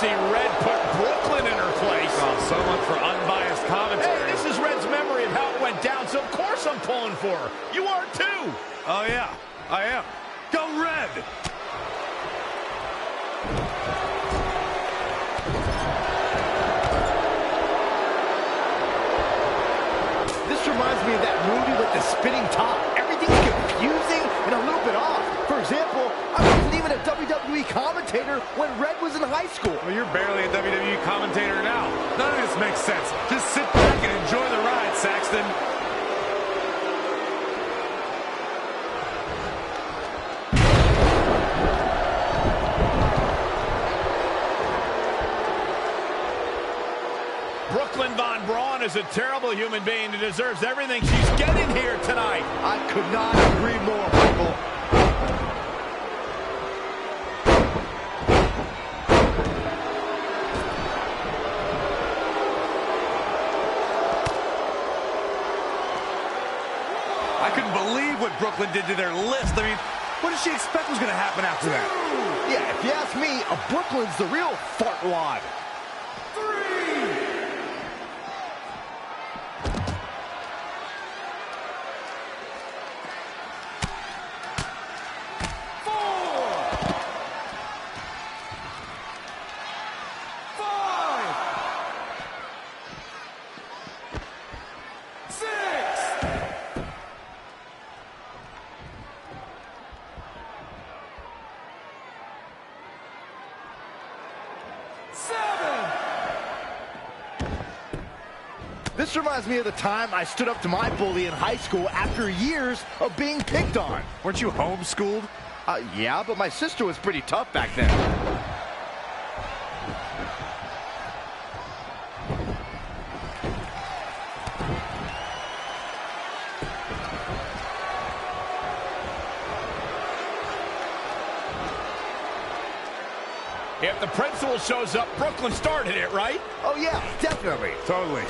see Red put Brooklyn in her place. Oh, so much for unbiased commentary. Hey, this is Red's memory of how it went down, so of course I'm pulling for her. You are too. Oh, yeah, I am. Go Red! This reminds me of that movie with the spinning top. Everything's confusing and a little bit off. For example, I wasn't even a WWE commentator when Red was in high school. Well, you're barely a WWE commentator now. None of this makes sense. Just sit back and enjoy the ride, Saxton. Brooklyn Von Braun is a terrible human being who deserves everything she's getting here tonight. I could not agree more, Michael. I couldn't believe what Brooklyn did to their list. I mean, what did she expect was going to happen after that? Yeah, if you ask me, Brooklyn's the real fartwad. This reminds me of the time I stood up to my bully in high school after years of being picked on. Weren't you homeschooled? Yeah, but my sister was pretty tough back then. If the principal shows up, Brooklyn started it, right? Oh yeah, definitely. Totally.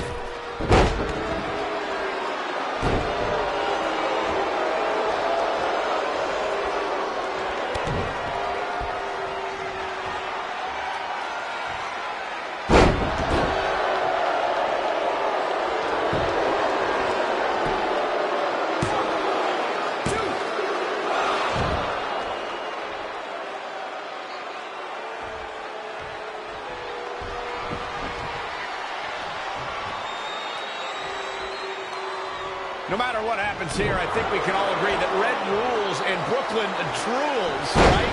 No matter what happens here, I think we can all agree that Red rules and Brooklyn drools, right?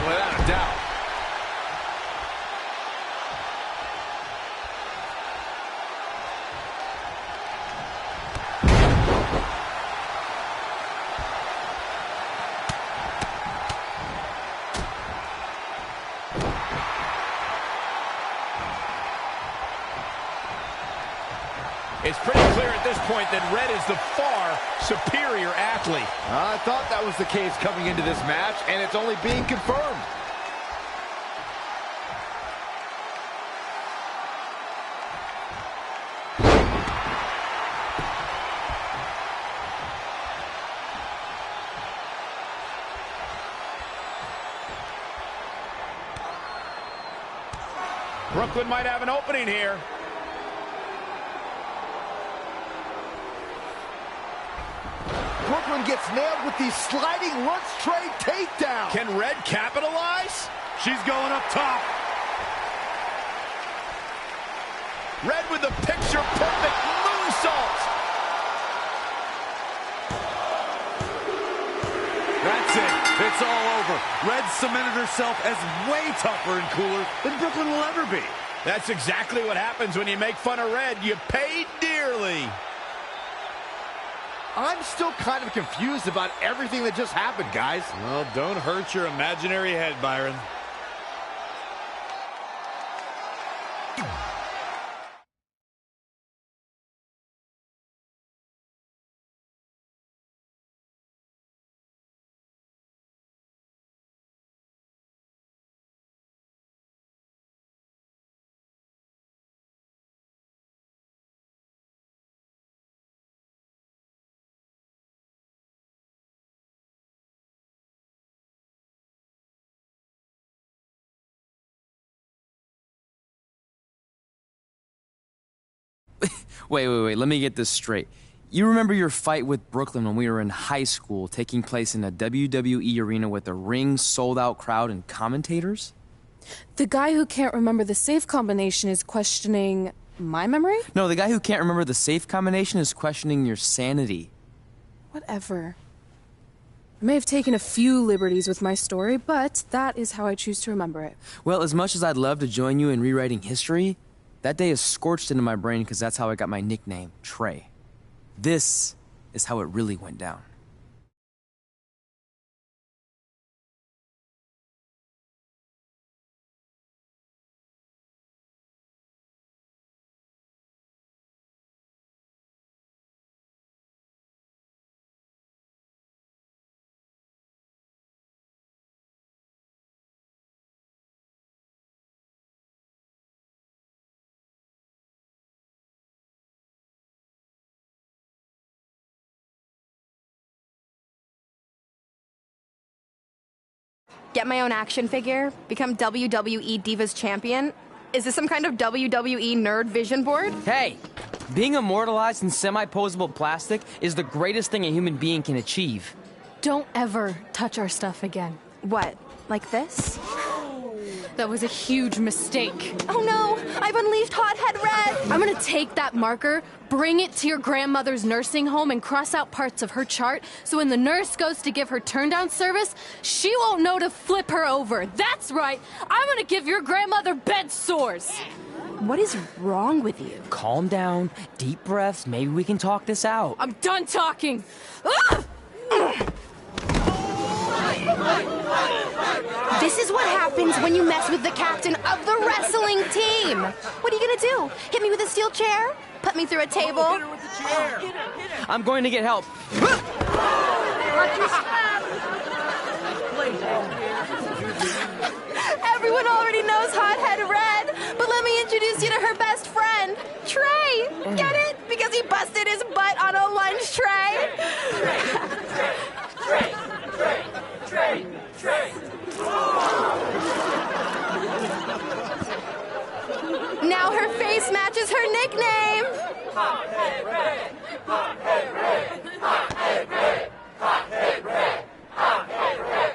Without a doubt. It's pretty clear at this point that Red is the far superior athlete. I thought that was the case coming into this match, and it's only being confirmed. Brooklyn might have an opening here. Brooklyn gets nailed with the sliding lunge tray takedown. Can Red capitalize? She's going up top. Red with the picture-perfect moonsault. That's it. It's all over. Red cemented herself as way tougher and cooler than Brooklyn will ever be. That's exactly what happens when you make fun of Red. You pay dearly. I'm still kind of confused about everything that just happened, guys. Well, don't hurt your imaginary head, Byron. Wait, let me get this straight. You remember your fight with Brooklyn when we were in high school, taking place in a WWE arena with a ring, sold-out crowd, and commentators? The guy who can't remember the safe combination is questioning my memory? No, the guy who can't remember the safe combination is questioning your sanity. Whatever. I may have taken a few liberties with my story, but that is how I choose to remember it. Well, as much as I'd love to join you in rewriting history, that day is scorched into my brain because that's how I got my nickname, Trey. This is how it really went down. Get my own action figure? Become WWE Divas Champion? Is this some kind of WWE nerd vision board? Hey! Being immortalized in semi-posable plastic is the greatest thing a human being can achieve. Don't ever touch our stuff again. What? Like this? That was a huge mistake. Oh no! I've unleashed Hothead Red! I'm gonna take that marker, bring it to your grandmother's nursing home, and cross out parts of her chart so when the nurse goes to give her turn-down service, she won't know to flip her over. That's right! I'm gonna give your grandmother bed sores! What is wrong with you? Calm down, deep breaths, maybe we can talk this out. I'm done talking! Ah! This is what happens when you mess with the captain of the wrestling team! What are you gonna do? Hit me with a steel chair? Put me through a table? Hit her with the chair! I'm going to get help. Everyone already knows Hothead Red, but let me introduce you to her best friend, Trey! Get it? Because he busted his butt on a lunch tray? Trey! Now her face matches her nickname! Hothead Red! Hothead Red! Hothead Red! Hothead Red! Hothead Red!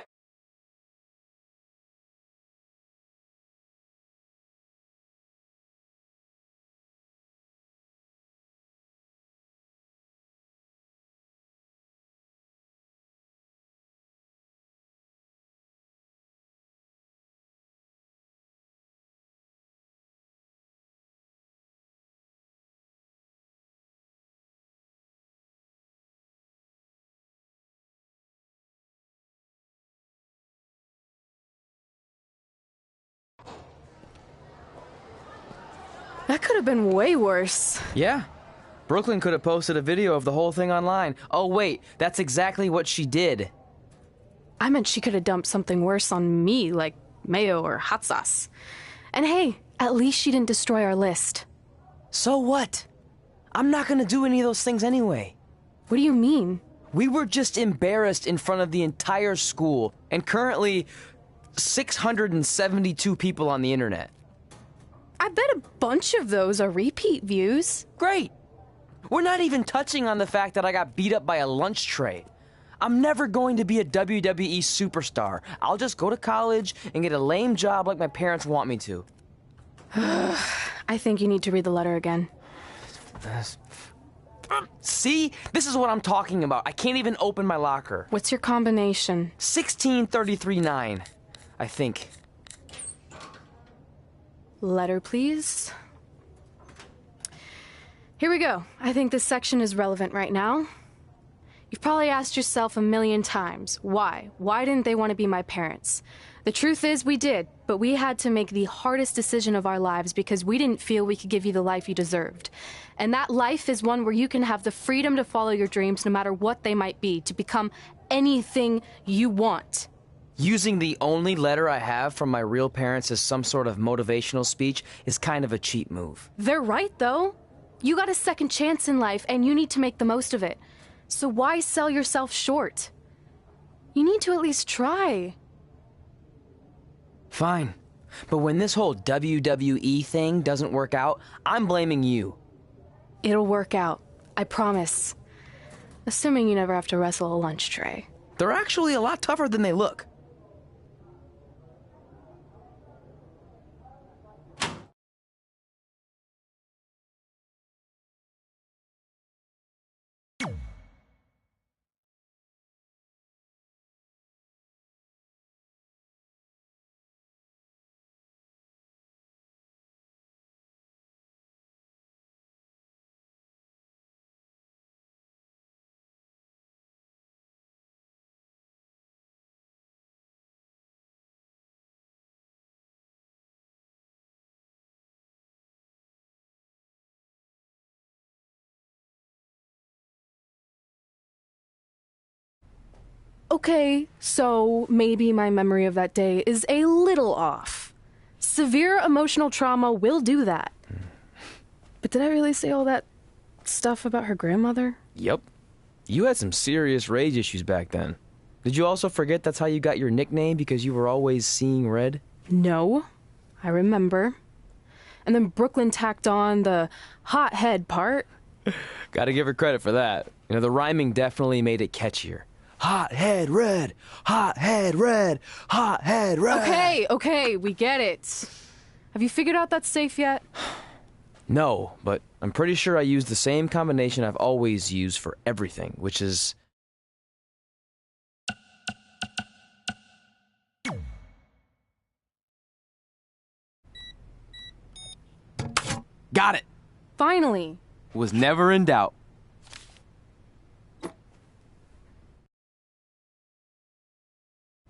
That could have been way worse. Yeah. Brooklyn could have posted a video of the whole thing online. Oh wait, that's exactly what she did. I meant she could have dumped something worse on me, like mayo or hot sauce. And hey, at least she didn't destroy our list. So what? I'm not gonna do any of those things anyway. What do you mean? We were just embarrassed in front of the entire school, and currently 672 people on the internet. I bet a bunch of those are repeat views. Great! We're not even touching on the fact that I got beat up by a lunch tray. I'm never going to be a WWE superstar. I'll just go to college and get a lame job like my parents want me to. I think you need to read the letter again. See? This is what I'm talking about. I can't even open my locker. What's your combination? 1633-9, I think. Letter, please. Here we go. I think this section is relevant right now. You've probably asked yourself a million times, why? Why didn't they want to be my parents? The truth is we did, but we had to make the hardest decision of our lives because we didn't feel we could give you the life you deserved. And that life is one where you can have the freedom to follow your dreams no matter what they might be, to become anything you want. Using the only letter I have from my real parents as some sort of motivational speech is kind of a cheap move. They're right, though. You got a second chance in life, and you need to make the most of it. So why sell yourself short? You need to at least try. Fine. But when this whole WWE thing doesn't work out, I'm blaming you. It'll work out. I promise. Assuming you never have to wrestle a lunch tray. They're actually a lot tougher than they look. Okay, so maybe my memory of that day is a little off. Severe emotional trauma will do that. But did I really say all that stuff about her grandmother? Yep. You had some serious rage issues back then. Did you also forget that's how you got your nickname because you were always seeing red? No, I remember. And then Brooklyn tacked on the hot head part. Gotta give her credit for that. You know, the rhyming definitely made it catchier. Hot head red, hot head red, hot head red. Okay, we get it. Have you figured out that safe yet? No, but I'm pretty sure I used the same combination I've always used for everything, which is... Got it! Finally. Was never in doubt.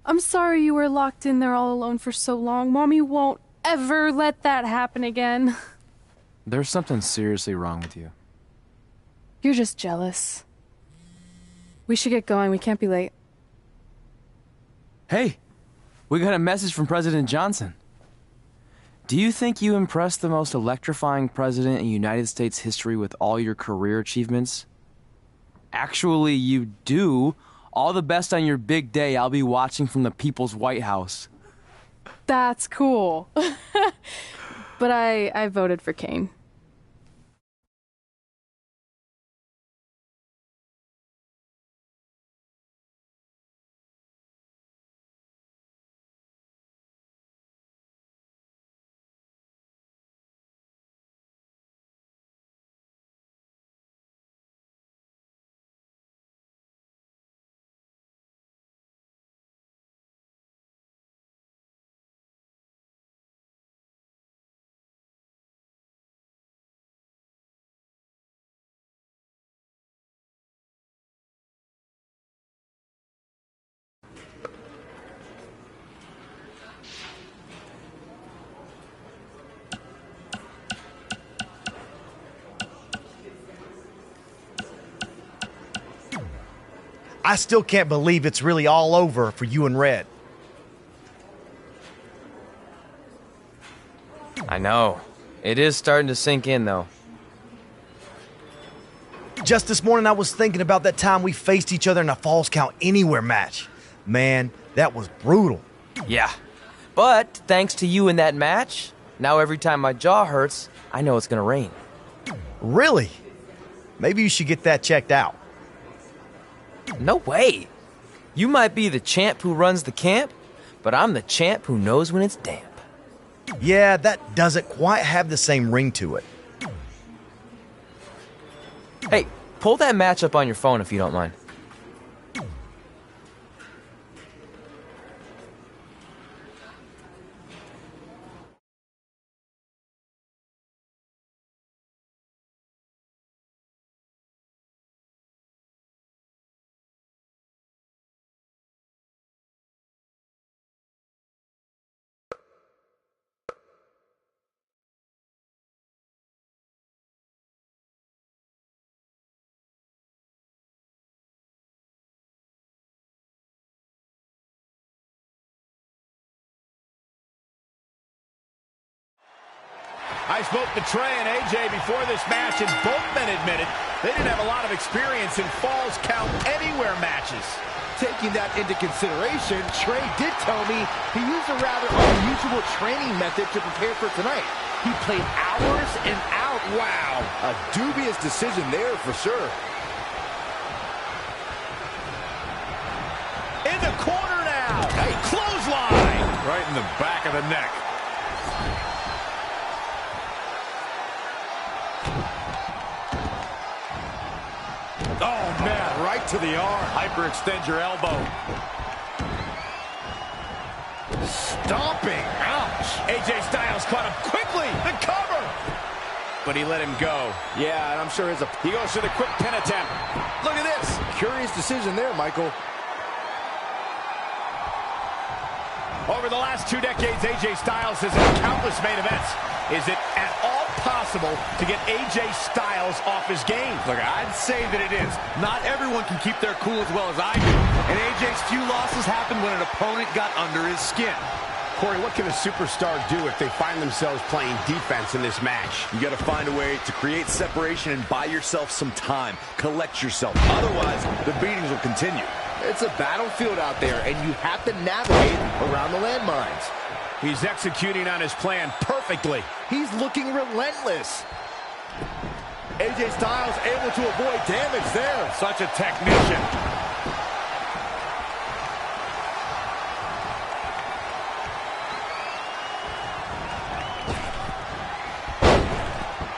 I'm sorry you were locked in there all alone for so long. Mommy won't ever let that happen again. There's something seriously wrong with you. You're just jealous. We should get going. We can't be late. Hey, we got a message from President Johnson. Do you think you impressed the most electrifying president in United States history with all your career achievements? Actually, you do. All the best on your big day. I'll be watching from the People's White House. That's cool. But I voted for Kane. I still can't believe it's really all over for you and Red. I know. It is starting to sink in, though. Just this morning I was thinking about that time we faced each other in a Falls Count Anywhere match. Man, that was brutal. Yeah. But thanks to you in that match, now every time my jaw hurts, I know it's gonna rain. Really? Maybe you should get that checked out. No way. You might be the champ who runs the camp, but I'm the champ who knows when it's damp. Yeah, that doesn't quite have the same ring to it. Hey, pull that match up on your phone if you don't mind. I spoke to Trey and AJ before this match, and both men admitted they didn't have a lot of experience in Falls Count Anywhere matches. Taking that into consideration, Trey did tell me he used a rather unusual training method to prepare for tonight. He played hours and hours out. Wow, a dubious decision there for sure. In the corner now. A clothesline. Right in the back of the neck. Oh, man, right to the arm. Hyperextend your elbow. Stomping. Ouch. AJ Styles caught him quickly. The cover. But he let him go. Yeah, and I'm sure he goes for the quick pin attempt. Look at this. Curious decision there, Michael. Over the last 2 decades, AJ Styles has had countless main events. Is it at all possible to get AJ Styles off his game? Look, I'd say that it is. Not everyone can keep their cool as well as I do. And AJ's few losses happened when an opponent got under his skin. Corey, what can a superstar do if they find themselves playing defense in this match? You got to find a way to create separation and buy yourself some time. Collect yourself. Otherwise, the beatings will continue. It's a battlefield out there, and you have to navigate around the landmines. He's executing on his plan perfectly. He's looking relentless. AJ Styles able to avoid damage there. Such a technician.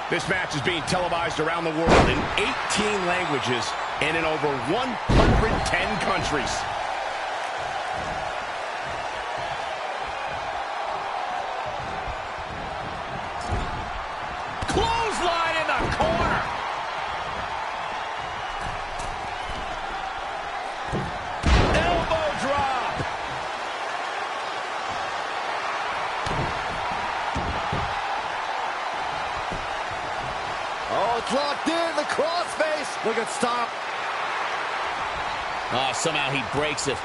This match is being televised around the world in 18 languages and in over 110 countries. Clothesline in the corner. Elbow drop. Oh, it's locked in. The crossface. Look at stop. Oh, somehow he breaks it.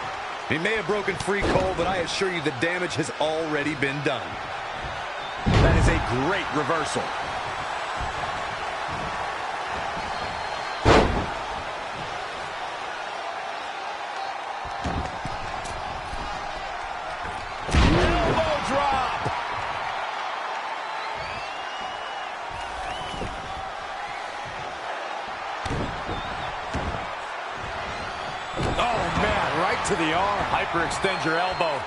He may have broken free, Cole, but I assure you the damage has already been done. That is a great reversal. Elbow drop. Oh, man, right to the arm. Hyperextend your elbow.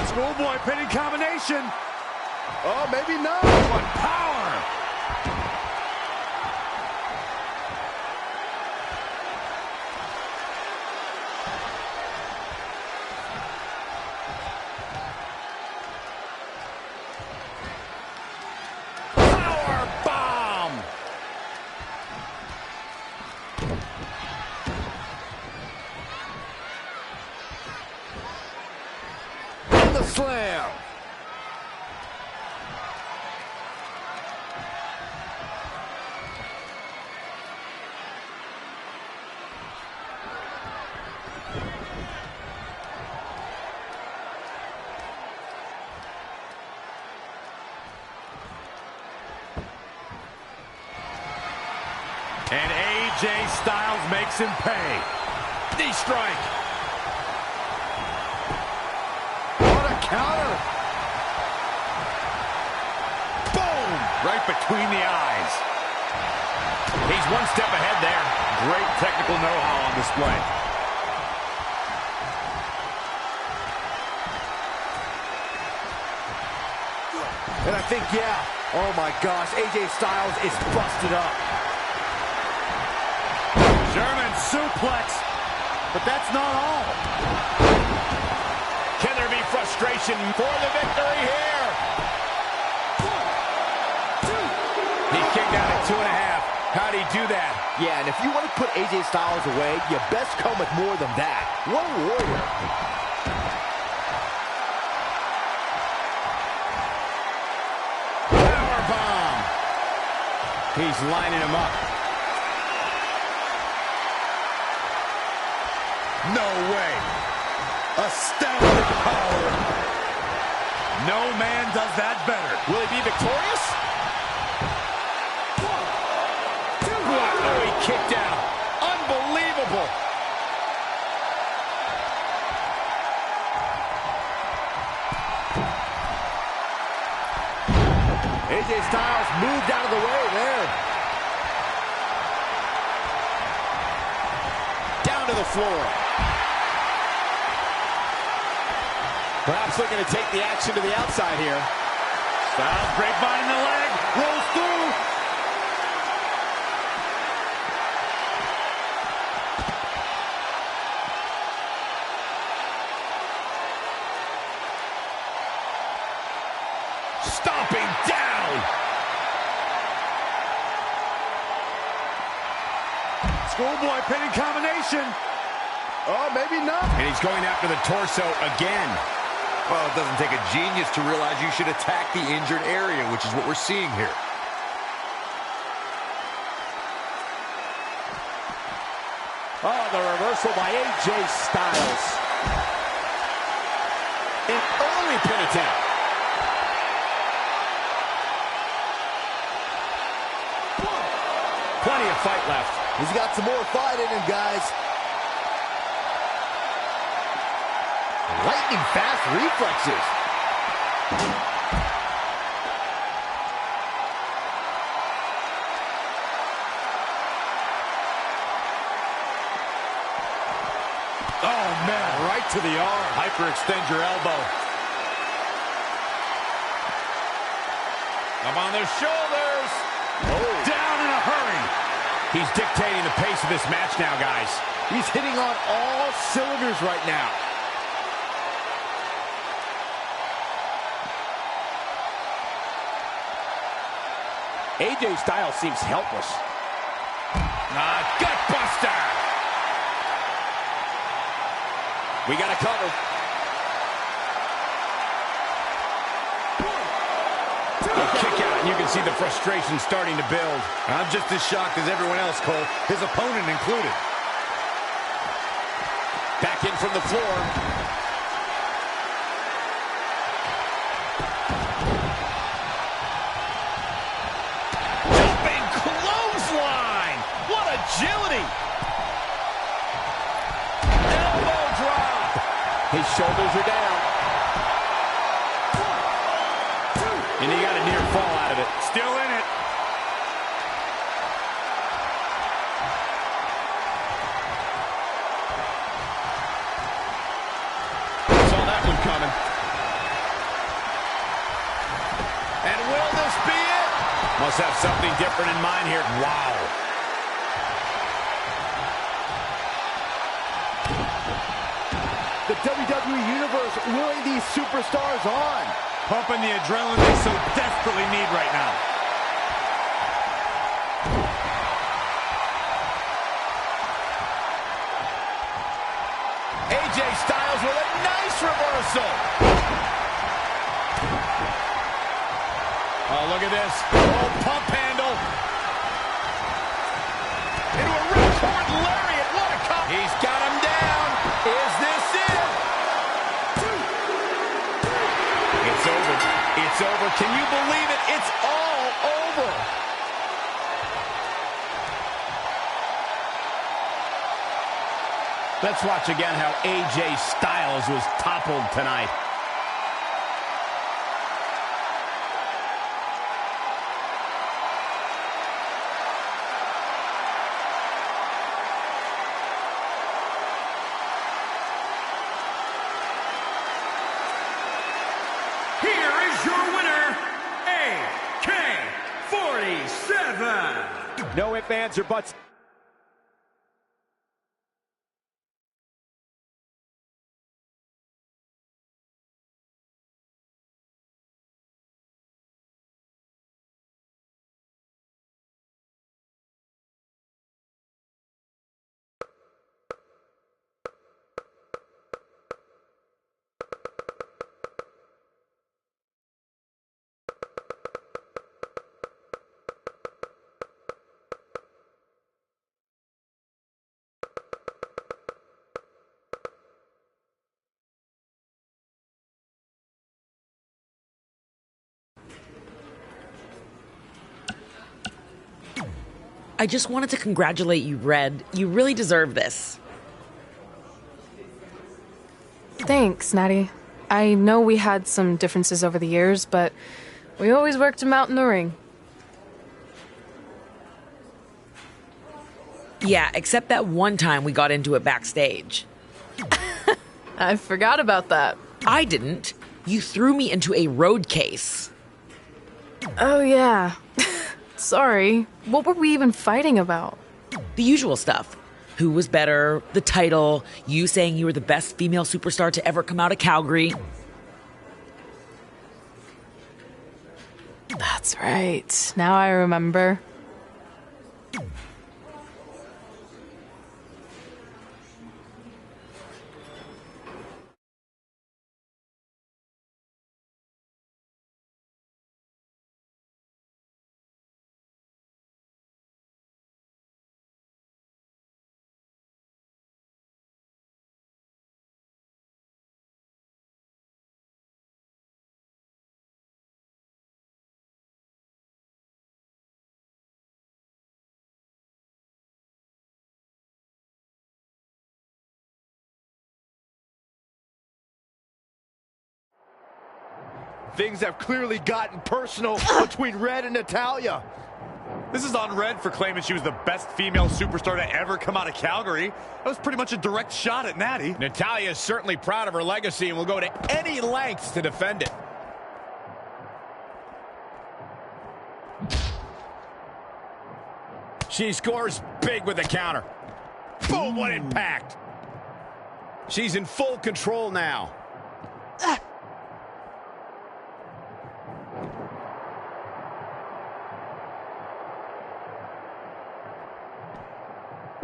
Schoolboy pinning combination. Oh, maybe not. What power. Power bomb. And the slam. And AJ Styles makes him pay. Knee strike. What a counter. Boom! Right between the eyes. He's one step ahead there. Great technical know-how on display. And I think, yeah, oh my gosh, AJ Styles is busted up. German suplex, but that's not all. Can there be frustration for the victory here? He kicked out at 2.5. How'd he do that? Yeah, and if you want to put AJ Styles away, you best come with more than that. What a warrior. Power bomb. He's lining him up. No way. Astounding power. No man does that better. Will he be victorious? What? Oh, he kicked out. Unbelievable. moved out of the way there. Down to the floor. Perhaps looking to take the action to the outside here. Styles grapevine the leg, rolls through. Stomping down. Schoolboy pinning combination. Oh, maybe not. And he's going after the torso again. Well, it doesn't take a genius to realize you should attack the injured area, which is what we're seeing here. Oh, the reversal by AJ Styles. An early pin attempt. Plenty of fight left. He's got some more fight in him, guys. Lightning fast reflexes. Oh, man, right to the arm. Hyperextend your elbow. Up on the shoulders. Oh. Down in a hurry. He's dictating the pace of this match now, guys. He's hitting on all cylinders right now. AJ Styles seems helpless. Gutbuster! We got a cover. A kick out, and you can see the frustration starting to build. I'm just as shocked as everyone else, Cole, his opponent included. Back in from the floor. Jumping clothesline! What agility! Elbow drop! His shoulders are down. And he got a near fall out of it. Still in it. Saw that one coming. And will this be it? Must have something different in mind here. Wow. The WWE Universe willing these superstars on. Pumping the adrenaline they so desperately need right now. AJ Styles with a nice reversal. Oh, look at this. Oh, pump handle. Into a ripcord lariat. What a cover. He's got him down. Is this it? It's over. It's over. Can you believe it? It's all over. Let's watch again how AJ Styles was toppled tonight. Here is your winner, AK-47. No ifs, ands, or buts. I just wanted to congratulate you, Red. You really deserve this. Thanks, Natty. I know we had some differences over the years, but we always worked them out in the ring. Yeah, except that one time we got into it backstage. I forgot about that. I didn't. You threw me into a road case. Oh, yeah. Sorry. What were we even fighting about? The usual stuff. Who was better, the title, you saying you were the best female superstar to ever come out of Calgary. That's right. Now I remember. Things have clearly gotten personal between Red and Natalya. This is on Red for claiming she was the best female superstar to ever come out of Calgary. That was pretty much a direct shot at Natty. Natalya is certainly proud of her legacy and will go to any lengths to defend it. She scores big with the counter. Boom, what impact. She's in full control now.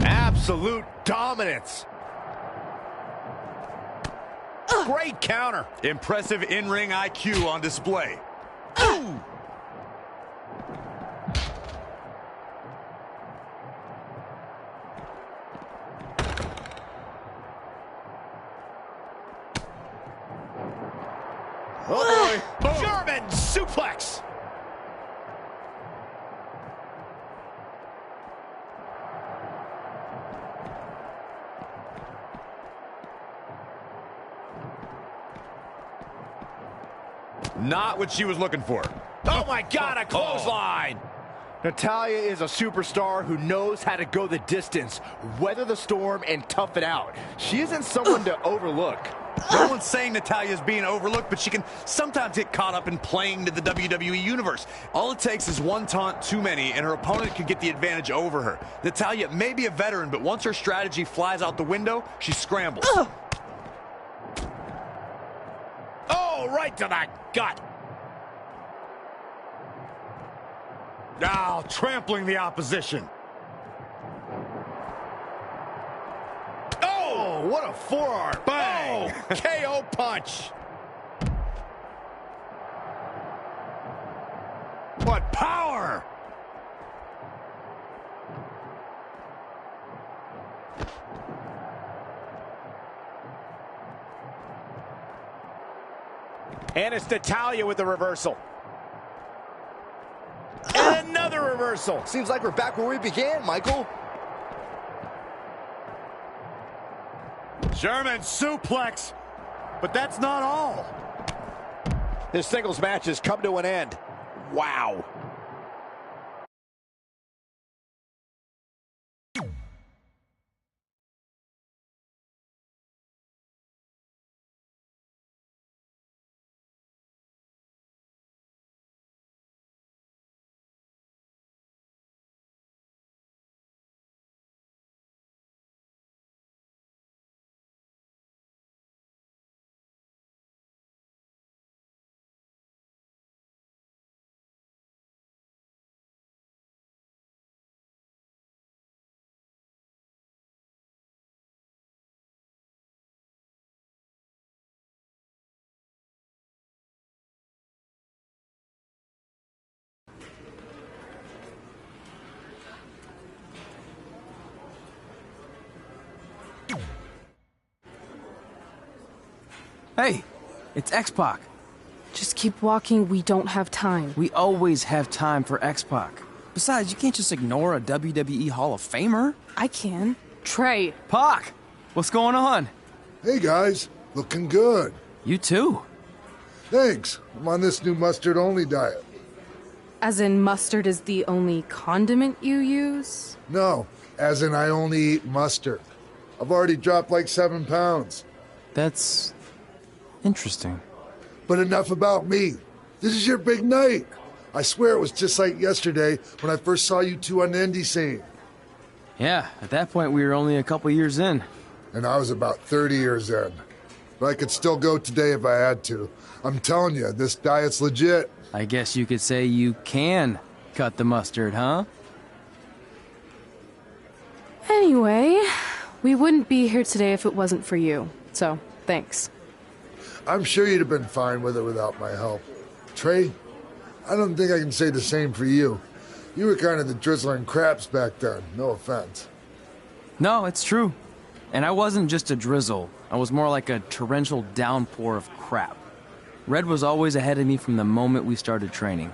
Absolute dominance. Great counter. Impressive in-ring IQ on display. Ooh. Oh boy. German suplex. Not what she was looking for. Oh my God, a clothesline. Natalya is a superstar who knows how to go the distance, weather the storm, and tough it out. She isn't someone to overlook. No one's saying Natalya's being overlooked, but she can sometimes get caught up in playing to the WWE Universe. All it takes is one taunt too many, and her opponent could get the advantage over her. Natalya may be a veteran, but once her strategy flies out the window, she scrambles. Oh, right to the gut. Now, trampling the opposition. Oh, What a forearm. bang. Oh, KO punch. What power! And it's Natalya with the reversal. And another reversal. Seems like we're back where we began, Michael. German suplex, but that's not all. This singles match has come to an end. Wow. Hey, it's X-Pac. Just keep walking, we don't have time. We always have time for X-Pac. Besides, you can't just ignore a WWE Hall of Famer. I can. Trey. Pac, what's going on? Hey guys, looking good. You too. Thanks. I'm on this new mustard-only diet. As in mustard is the only condiment you use? No, As in, I only eat mustard. I've already dropped like 7 pounds. That's interesting. But enough about me. This is your big night. I swear it was just like yesterday when I first saw you two on the indie scene. Yeah, at that point we were only a couple years in. And I was about 30 years in. But I could still go today if I had to. I'm telling you, this diet's legit. I guess you could say you can cut the mustard, huh? Anyway, we wouldn't be here today if it wasn't for you. So, thanks. I'm sure you'd have been fine with it without my help. Trey, I don't think I can say the same for you. You were kind of the drizzling craps back then, no offense. No, it's true. And I wasn't just a drizzle. I was more like a torrential downpour of crap. Red was always ahead of me from the moment we started training.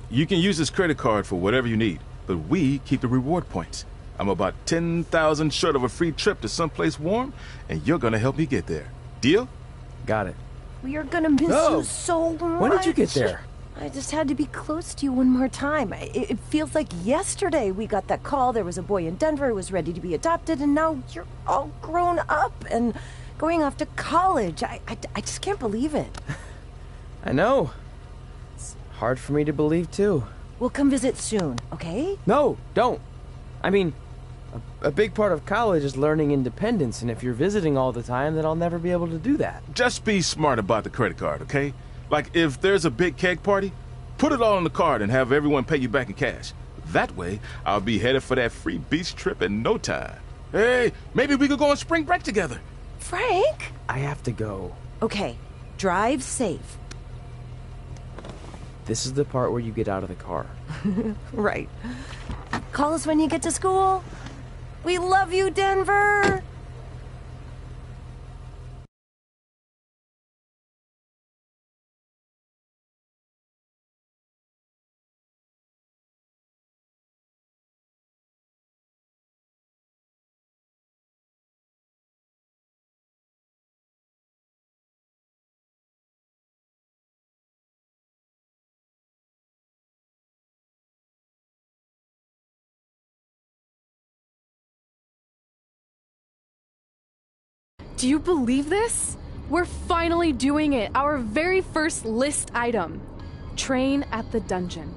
You can use this credit card for whatever you need, but we keep the reward points. I'm about 10,000 short of a free trip to someplace warm, and you're gonna help me get there. Deal? Got it. We are gonna miss you so much. When did you get there? I just had to be close to you one more time. It feels like yesterday we got that call. There was a boy in Denver who was ready to be adopted, and now you're all grown up and going off to college. I just can't believe it. I know. It's hard for me to believe, too. We'll come visit soon, okay? No, don't. I mean, a big part of college is learning independence, and if you're visiting all the time, then I'll never be able to do that. Just be smart about the credit card, okay? Like, if there's a big keg party, put it all on the card and have everyone pay you back in cash. That way, I'll be headed for that free beach trip in no time. Hey, maybe we could go on spring break together. Frank? I have to go. Okay, drive safe. This is the part where you get out of the car. Right. Call us when you get to school. We love you, Denver! Do you believe this? We're finally doing it. Our very first list item. Train at the dungeon.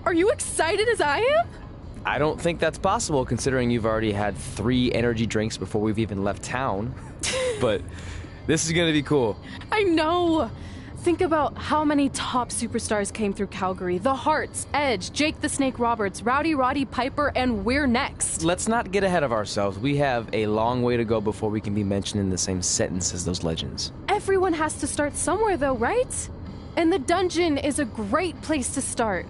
Are you excited as I am? I don't think that's possible, considering you've already had 3 energy drinks before we've even left town. But this is gonna be cool. I know. Think about how many top superstars came through Calgary. The Hearts, Edge, Jake the Snake Roberts, Rowdy Roddy Piper, and we're next. Let's not get ahead of ourselves. We have a long way to go before we can be mentioned in the same sentence as those legends. Everyone has to start somewhere though, right? And the dungeon is a great place to start.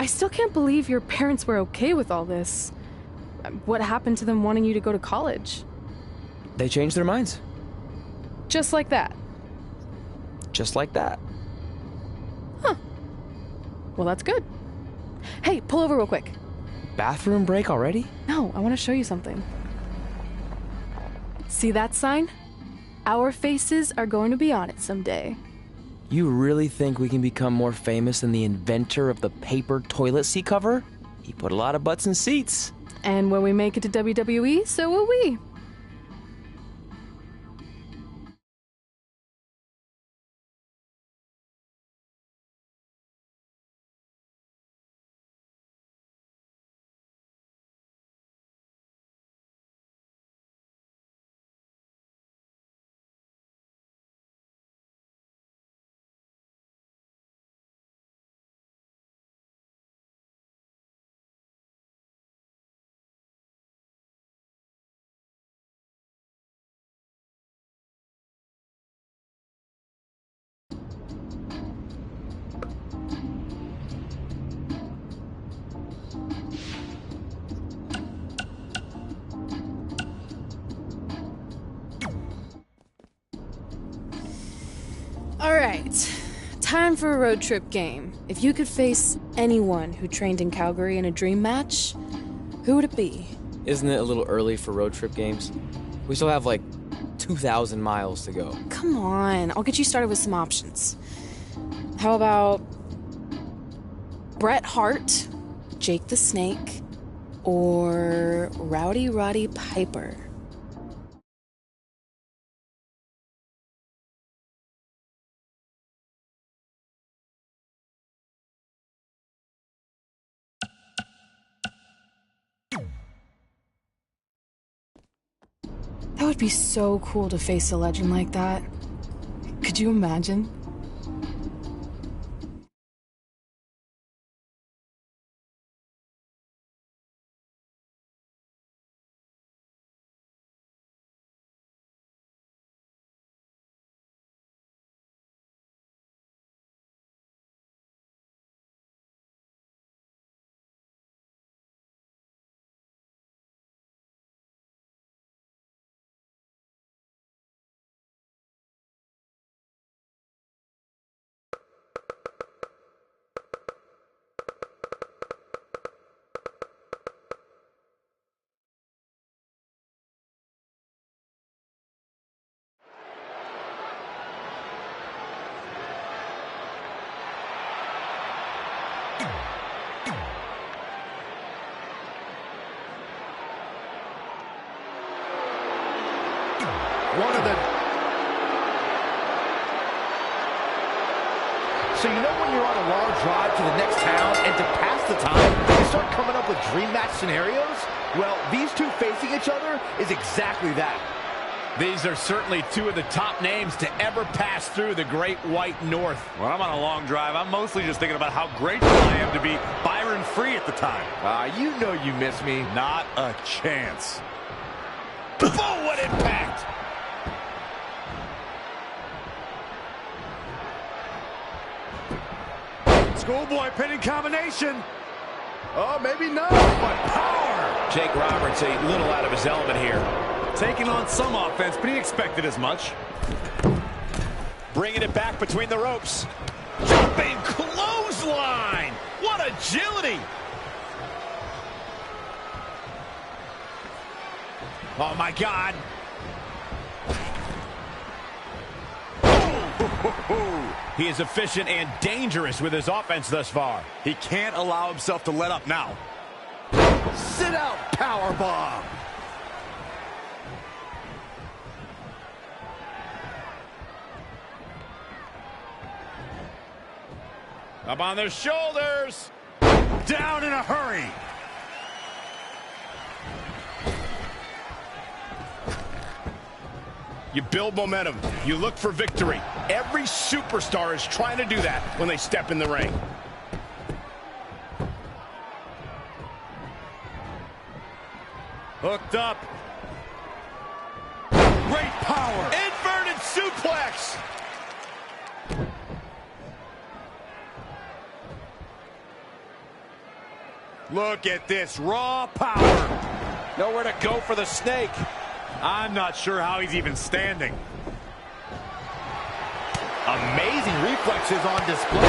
I still can't believe your parents were okay with all this. What happened to them wanting you to go to college? They changed their minds. Just like that. Just like that. Huh. Well, that's good. Hey, pull over real quick. Bathroom break already? No, I want to show you something. See that sign? Our faces are going to be on it someday. You really think we can become more famous than the inventor of the paper toilet seat cover? He put a lot of butts in seats. And when we make it to WWE, so will we. All right. Time for a road trip game. If you could face anyone who trained in Calgary in a dream match, who would it be? Isn't it a little early for road trip games? We still have like 2,000 miles to go. Come on, I'll get you started with some options. How about Bret Hart, Jake the Snake, or Rowdy Roddy Piper? That would be so cool to face a legend like that. Could you imagine? So you know when you're on a long drive to the next town and to pass the time, you start coming up with dream match scenarios? Well, these two facing each other is exactly that. These are certainly two of the top names to ever pass through the Great White North. When I'm on a long drive, I'm mostly just thinking about how grateful I am to be Byron Free at the time. You know you miss me. Not a chance. Boom, what impact! Schoolboy pinning combination. Oh, maybe not, but Power! Jake Roberts a little out of his element here. Taking on some offense, but he expected as much. Bringing it back between the ropes. Jumping clothesline! What agility! Oh, my God. He is efficient and dangerous with his offense thus far. He can't allow himself to let up now. sit out powerbomb. Up on their shoulders. Down in a hurry. You build momentum. You look for victory. Every superstar is trying to do that when they step in the ring. Hooked up. Great power. Inverted suplex. Look at this raw power. Nowhere to go for the snake. I'm not sure how he's even standing. Amazing reflexes on display.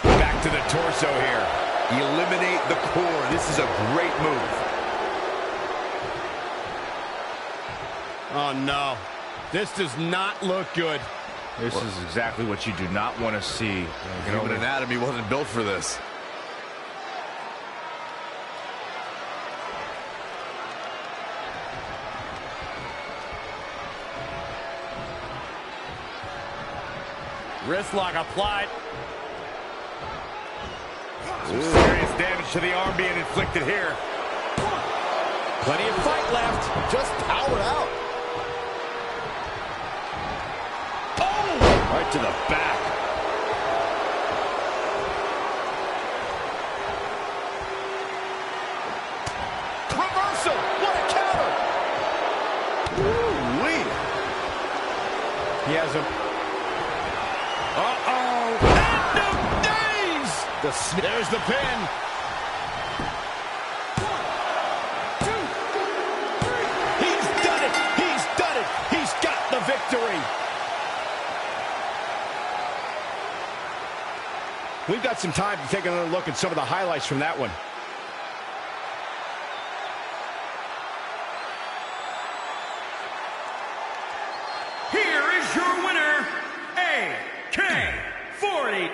Back to the torso here. Eliminate the core. This is a great move. Oh, no. This does not look good. This is exactly what you do not want to see. Human anatomy wasn't built for this. Wrist lock applied. Some serious damage to the arm being inflicted here. Plenty of fight left. Just powered out. Right to the back. Reversal. What a counter. Woo-wee. He has him. Uh-oh. End of days. There's the pin. victory. We've got some time to take another look at some of the highlights from that one. Here is your winner, AK-40.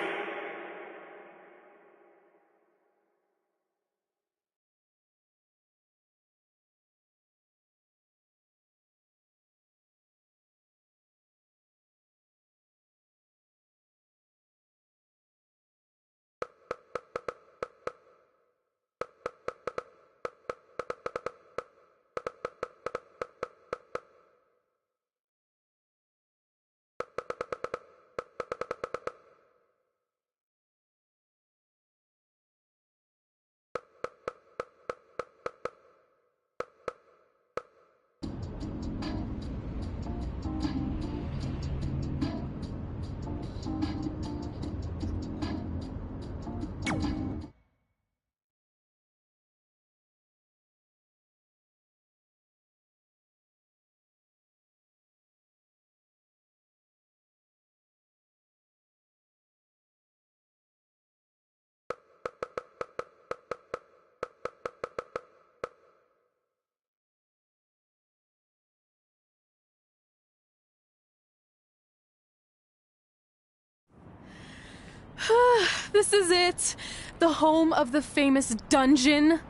This is it. The home of the famous dungeon.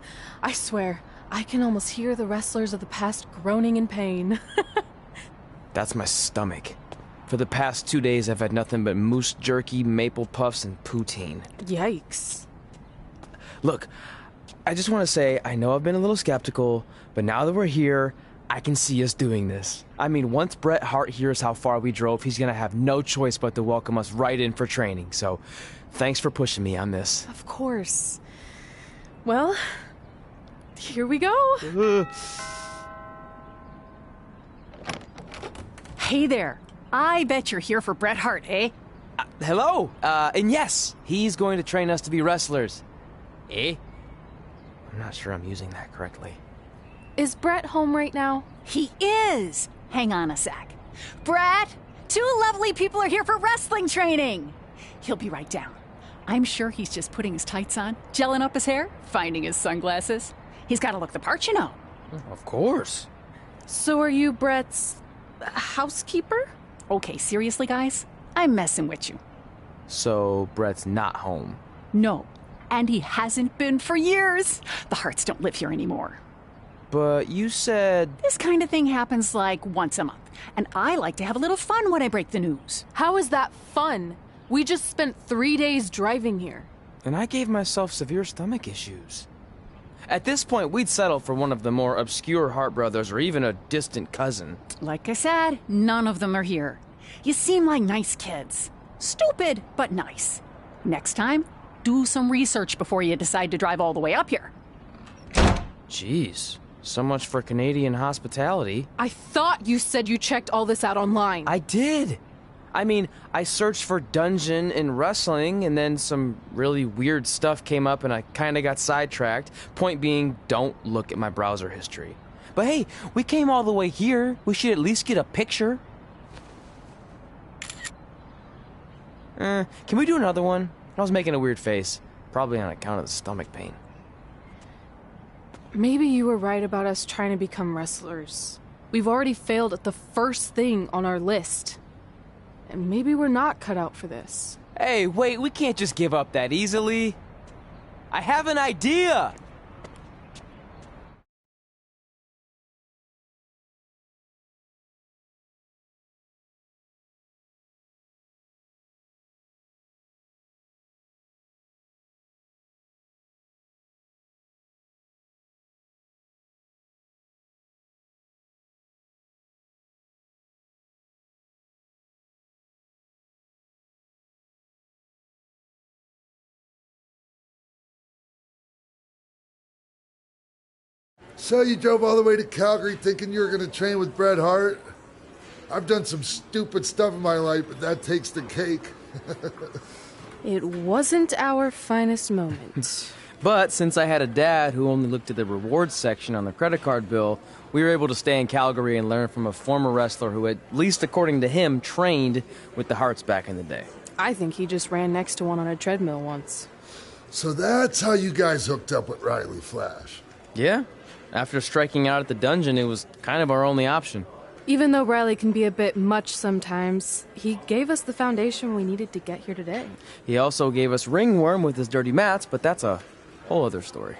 I swear, I can almost hear the wrestlers of the past groaning in pain. That's my stomach. For the past 2 days, I've had nothing but moose jerky, maple puffs, and poutine. Yikes. Look, I just want to say, I know I've been a little skeptical, but now that we're here, I can see us doing this. I mean, once Bret Hart hears how far we drove, he's gonna have no choice but to welcome us right in for training. So, thanks for pushing me on this. Of course. Well, here we go. Hey there. I bet you're here for Bret Hart, eh? Hello. And yes, he's going to train us to be wrestlers. Eh? I'm not sure I'm using that correctly. Is Bret home right now? He is. Hang on a sec. Bret, 2 lovely people are here for wrestling training. He'll be right down. I'm sure he's just putting his tights on, gelling up his hair, finding his sunglasses. He's got to look the part, you know. Of course. So are you Bret's housekeeper? Okay, seriously, guys? I'm messing with you. So Bret's not home? No, and he hasn't been for years. The Harts don't live here anymore. But you said... This kind of thing happens like once a month, and I like to have a little fun when I break the news. How is that fun? We just spent 3 days driving here. And I gave myself severe stomach issues. At this point, we'd settle for one of the more obscure Hart brothers or even a distant cousin. Like I said, none of them are here. You seem like nice kids. Stupid, but nice. Next time, do some research before you decide to drive all the way up here. Jeez. So much for Canadian hospitality. I thought you said you checked all this out online. I did. I mean, I searched for dungeon in wrestling, and then some really weird stuff came up, and I kind of got sidetracked. Point being, don't look at my browser history. But hey, we came all the way here. We should at least get a picture. Can we do another one? I was making a weird face. Probably on account of the stomach pain. Maybe you were right about us trying to become wrestlers. We've already failed at the first thing on our list. And maybe we're not cut out for this. Hey, wait, we can't just give up that easily. I have an idea! So you drove all the way to Calgary thinking you were going to train with Bret Hart? I've done some stupid stuff in my life, but that takes the cake. It wasn't our finest moment. But since I had a dad who only looked at the rewards section on the credit card bill, we were able to stay in Calgary and learn from a former wrestler who, at least according to him, trained with the Hearts back in the day. I think he just ran next to one on a treadmill once. So that's how you guys hooked up with Riley Flash. Yeah. After striking out at the dungeon, it was kind of our only option. Even though Riley can be a bit much sometimes, he gave us the foundation we needed to get here today. He also gave us Ringworm with his dirty mats, but that's a whole other story.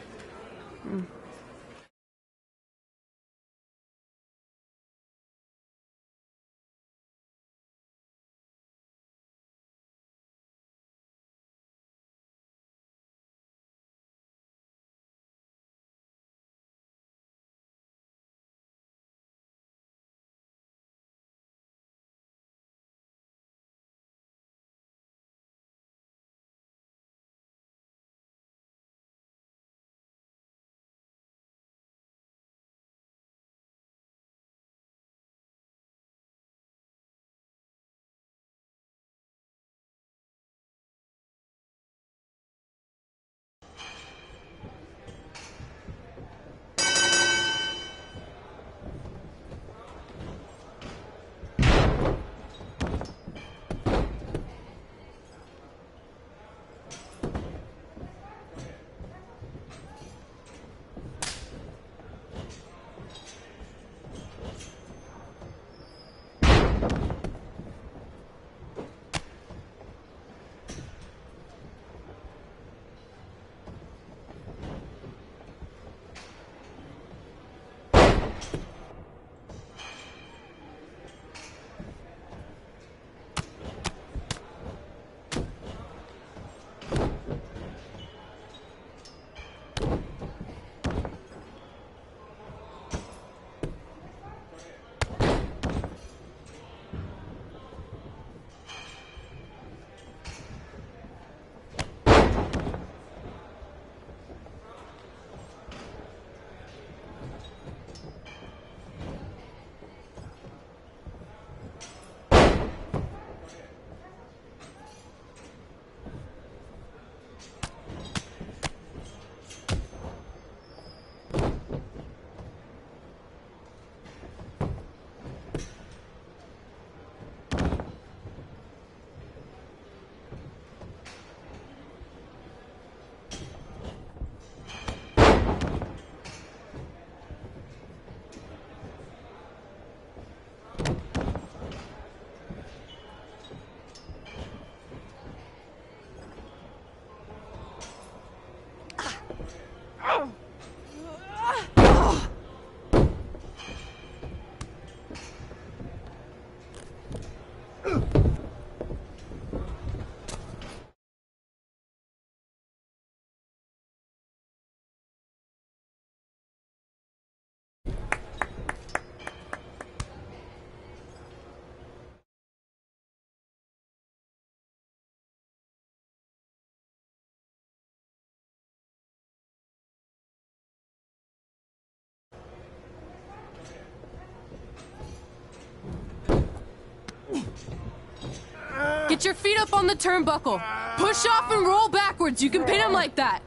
Get your feet up on the turnbuckle. Push off and roll backwards. You can pin him like that.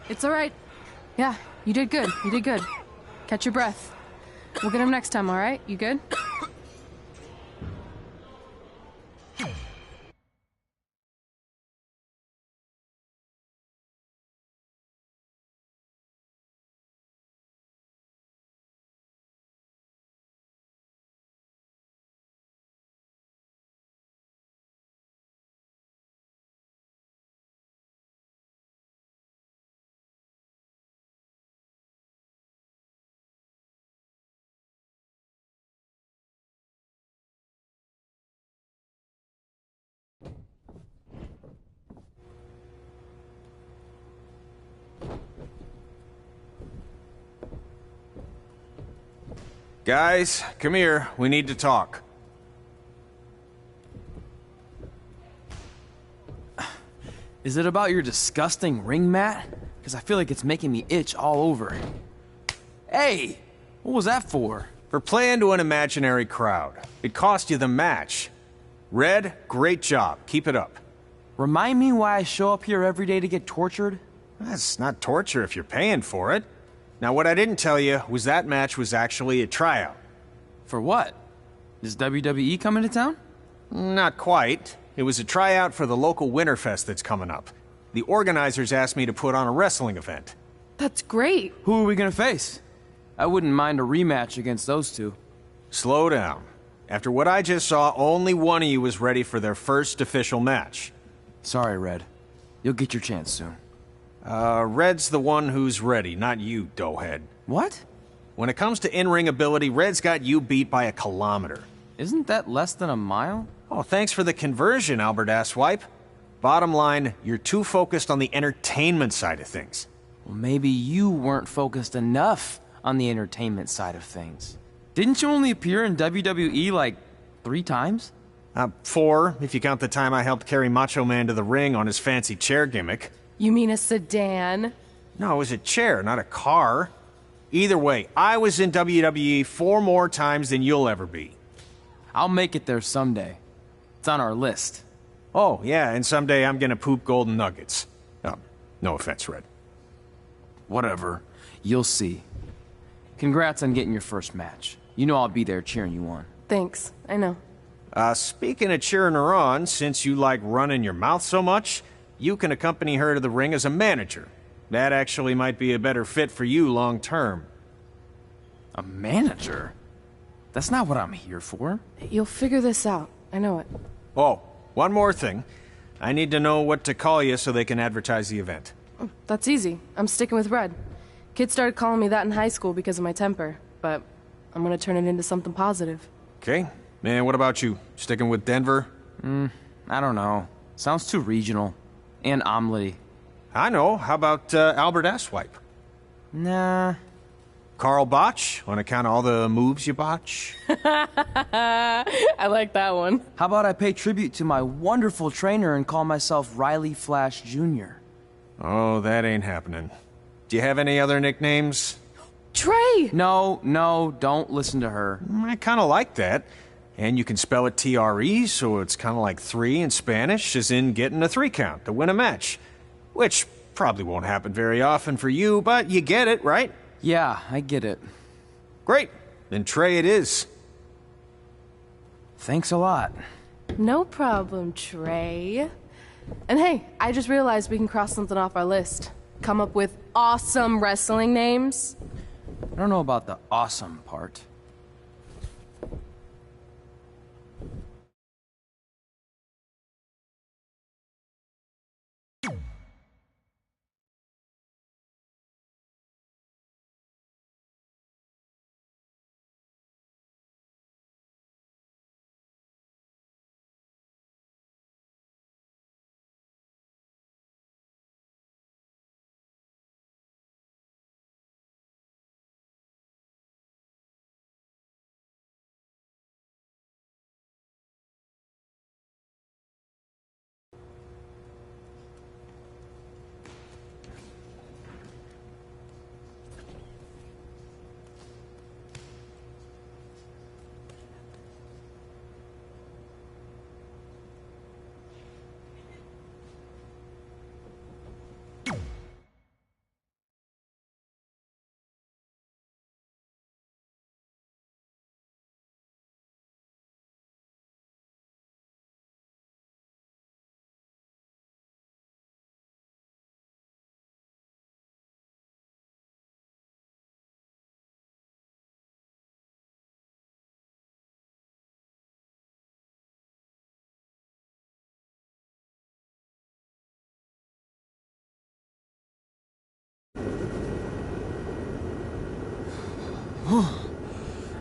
It's all right. Yeah, you did good. You did good. Catch your breath. We'll get him next time, all right? You good? Guys, come here. We need to talk. Is it about your disgusting ring mat? Because I feel like it's making me itch all over. Hey! What was that for? For playing to an imaginary crowd. It cost you the match. Red, great job. Keep it up. Remind me why I show up here every day to get tortured? That's not torture if you're paying for it. Now, what I didn't tell you was that match was actually a tryout. For what? Is WWE coming to town? Not quite. It was a tryout for the local Winterfest that's coming up. The organizers asked me to put on a wrestling event. That's great. Who are we gonna face? I wouldn't mind a rematch against those two. Slow down. After what I just saw, only one of you was ready for their first official match. Sorry, Red. You'll get your chance soon. Red's the one who's ready, not you, doughhead. What? When it comes to in-ring ability, Red's got you beat by a kilometer. Isn't that less than a mile? Oh, thanks for the conversion, Albert Asswipe. Bottom line, you're too focused on the entertainment side of things. Well, maybe you weren't focused enough on the entertainment side of things. Didn't you only appear in WWE like 3 times? 4, if you count the time I helped carry Macho Man to the ring on his fancy chair gimmick. You mean a sedan? No, it was a chair, not a car. Either way, I was in WWE 4 more times than you'll ever be. I'll make it there someday. It's on our list. Oh, yeah, and someday I'm gonna poop golden nuggets. Oh, no offense, Red. Whatever. You'll see. Congrats on getting your first match. You know I'll be there cheering you on. Thanks, I know. Speaking of cheering her on, since you like running your mouth so much, you can accompany her to the ring as a manager. That actually might be a better fit for you long term. A manager? That's not what I'm here for. You'll figure this out. I know it. Oh, one more thing. I need to know what to call you so they can advertise the event. Oh, that's easy. I'm sticking with Red. Kids started calling me that in high school because of my temper, but I'm gonna turn it into something positive. Okay. And what about you? Sticking with Denver? I don't know. Sounds too regional. And omelette-y. I know. How about Albert Asswipe? Nah. Carl Botch, on account of all the moves you botch? I like that one. How about I pay tribute to my wonderful trainer and call myself Riley Flash Jr.? Oh, that ain't happening. Do you have any other nicknames? Trey! No, don't listen to her. I kind of like that. And you can spell it T-R-E, so it's kind of like 3 in Spanish, as in getting a 3 count to win a match. Which probably won't happen very often for you, but you get it, right? Yeah, I get it. Great. Then Trey it is. Thanks a lot. No problem, Trey. And hey, I just realized we can cross something off our list. Come up with awesome wrestling names. I don't know about the awesome part.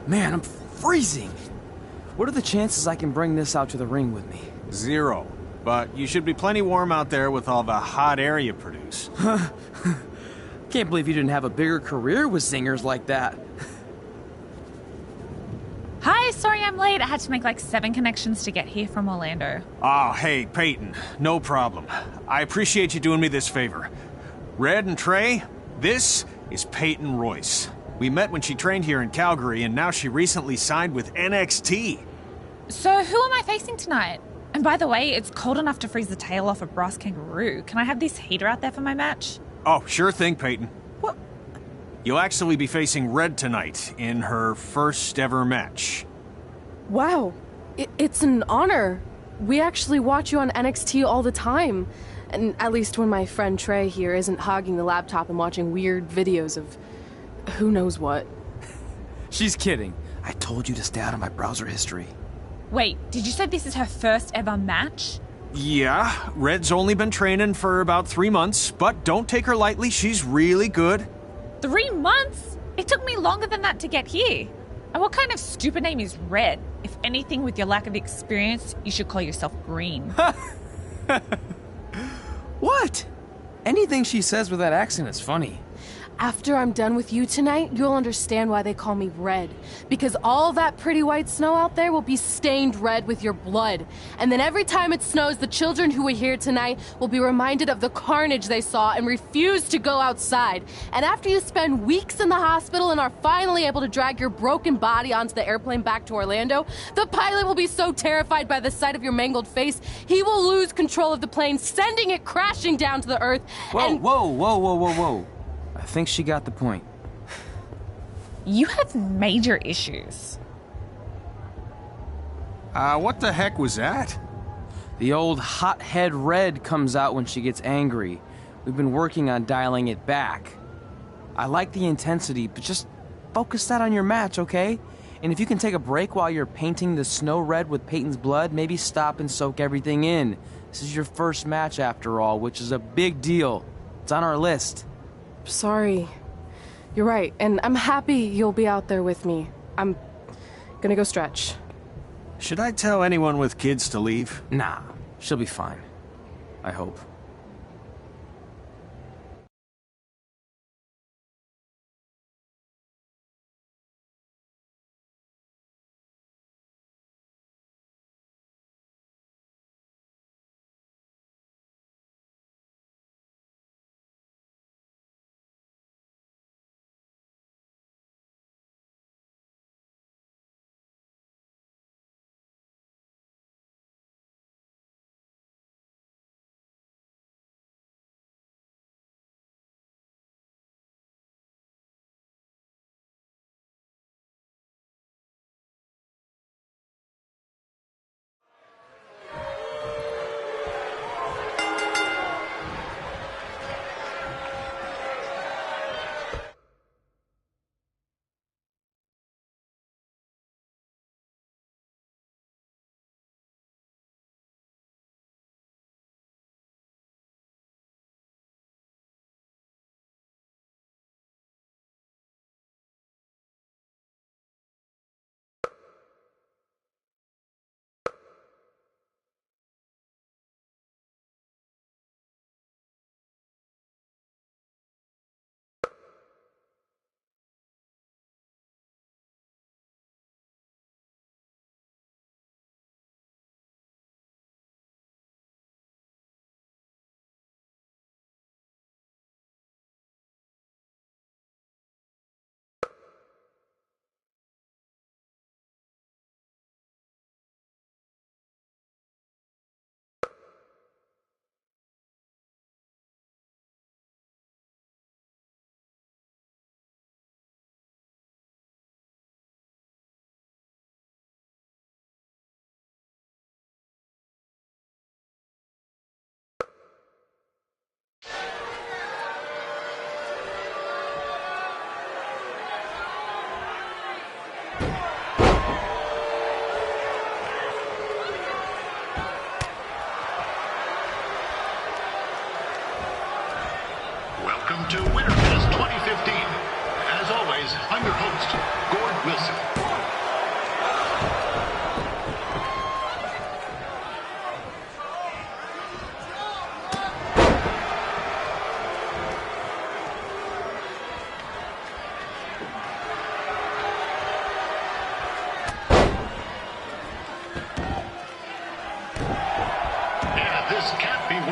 Man, I'm freezing. What are the chances I can bring this out to the ring with me? 0. But you should be plenty warm out there with all the hot air you produce. Can't believe you didn't have a bigger career with singers like that. Hi, sorry I'm I'm late. I had to make like 7 connections to get here from Orlando. Oh, hey, Peyton. No problem. I appreciate you doing me this favor. Red and Trey, this is Peyton Royce. We met when she trained here in Calgary, and now she recently signed with NXT. So who am I facing tonight? And by the way, it's cold enough to freeze the tail off a brass kangaroo. Can I have this heater out there for my match? Oh, sure thing, Peyton. What? You'll actually be facing Red tonight in her first ever match. Wow, it's an honor. We actually watch you on NXT all the time. And at least when my friend Trey here isn't hogging the laptop and watching weird videos of who knows what. She's kidding. I told you to stay out of my browser history. Wait, did you say this is her first ever match? Yeah, Red's only been training for about 3 months, but don't take her lightly, she's really good. 3 months? It took me longer than that to get here. And what kind of stupid name is Red? If anything, with your lack of experience, you should call yourself Green. What? Anything she says with that accent is funny. After I'm done with you tonight, you'll understand why they call me Red. Because all that pretty white snow out there will be stained red with your blood. And then every time it snows, the children who were here tonight will be reminded of the carnage they saw and refuse to go outside. And after you spend weeks in the hospital and are finally able to drag your broken body onto the airplane back to Orlando, the pilot will be so terrified by the sight of your mangled face, he will lose control of the plane, sending it crashing down to the earth. Whoa. I think she got the point. You have major issues. What the heck was that? The old hothead Red comes out when she gets angry. We've been working on dialing it back. I like the intensity, but just focus that on your match, okay? And if you can take a break while you're painting the snow red with Peyton's blood, maybe stop and soak everything in. This is your first match after all, which is a big deal. It's on our list. Sorry. You're right, and I'm happy you'll be out there with me. I'm gonna go stretch. Should I tell anyone with kids to leave? Nah, she'll be fine. I hope.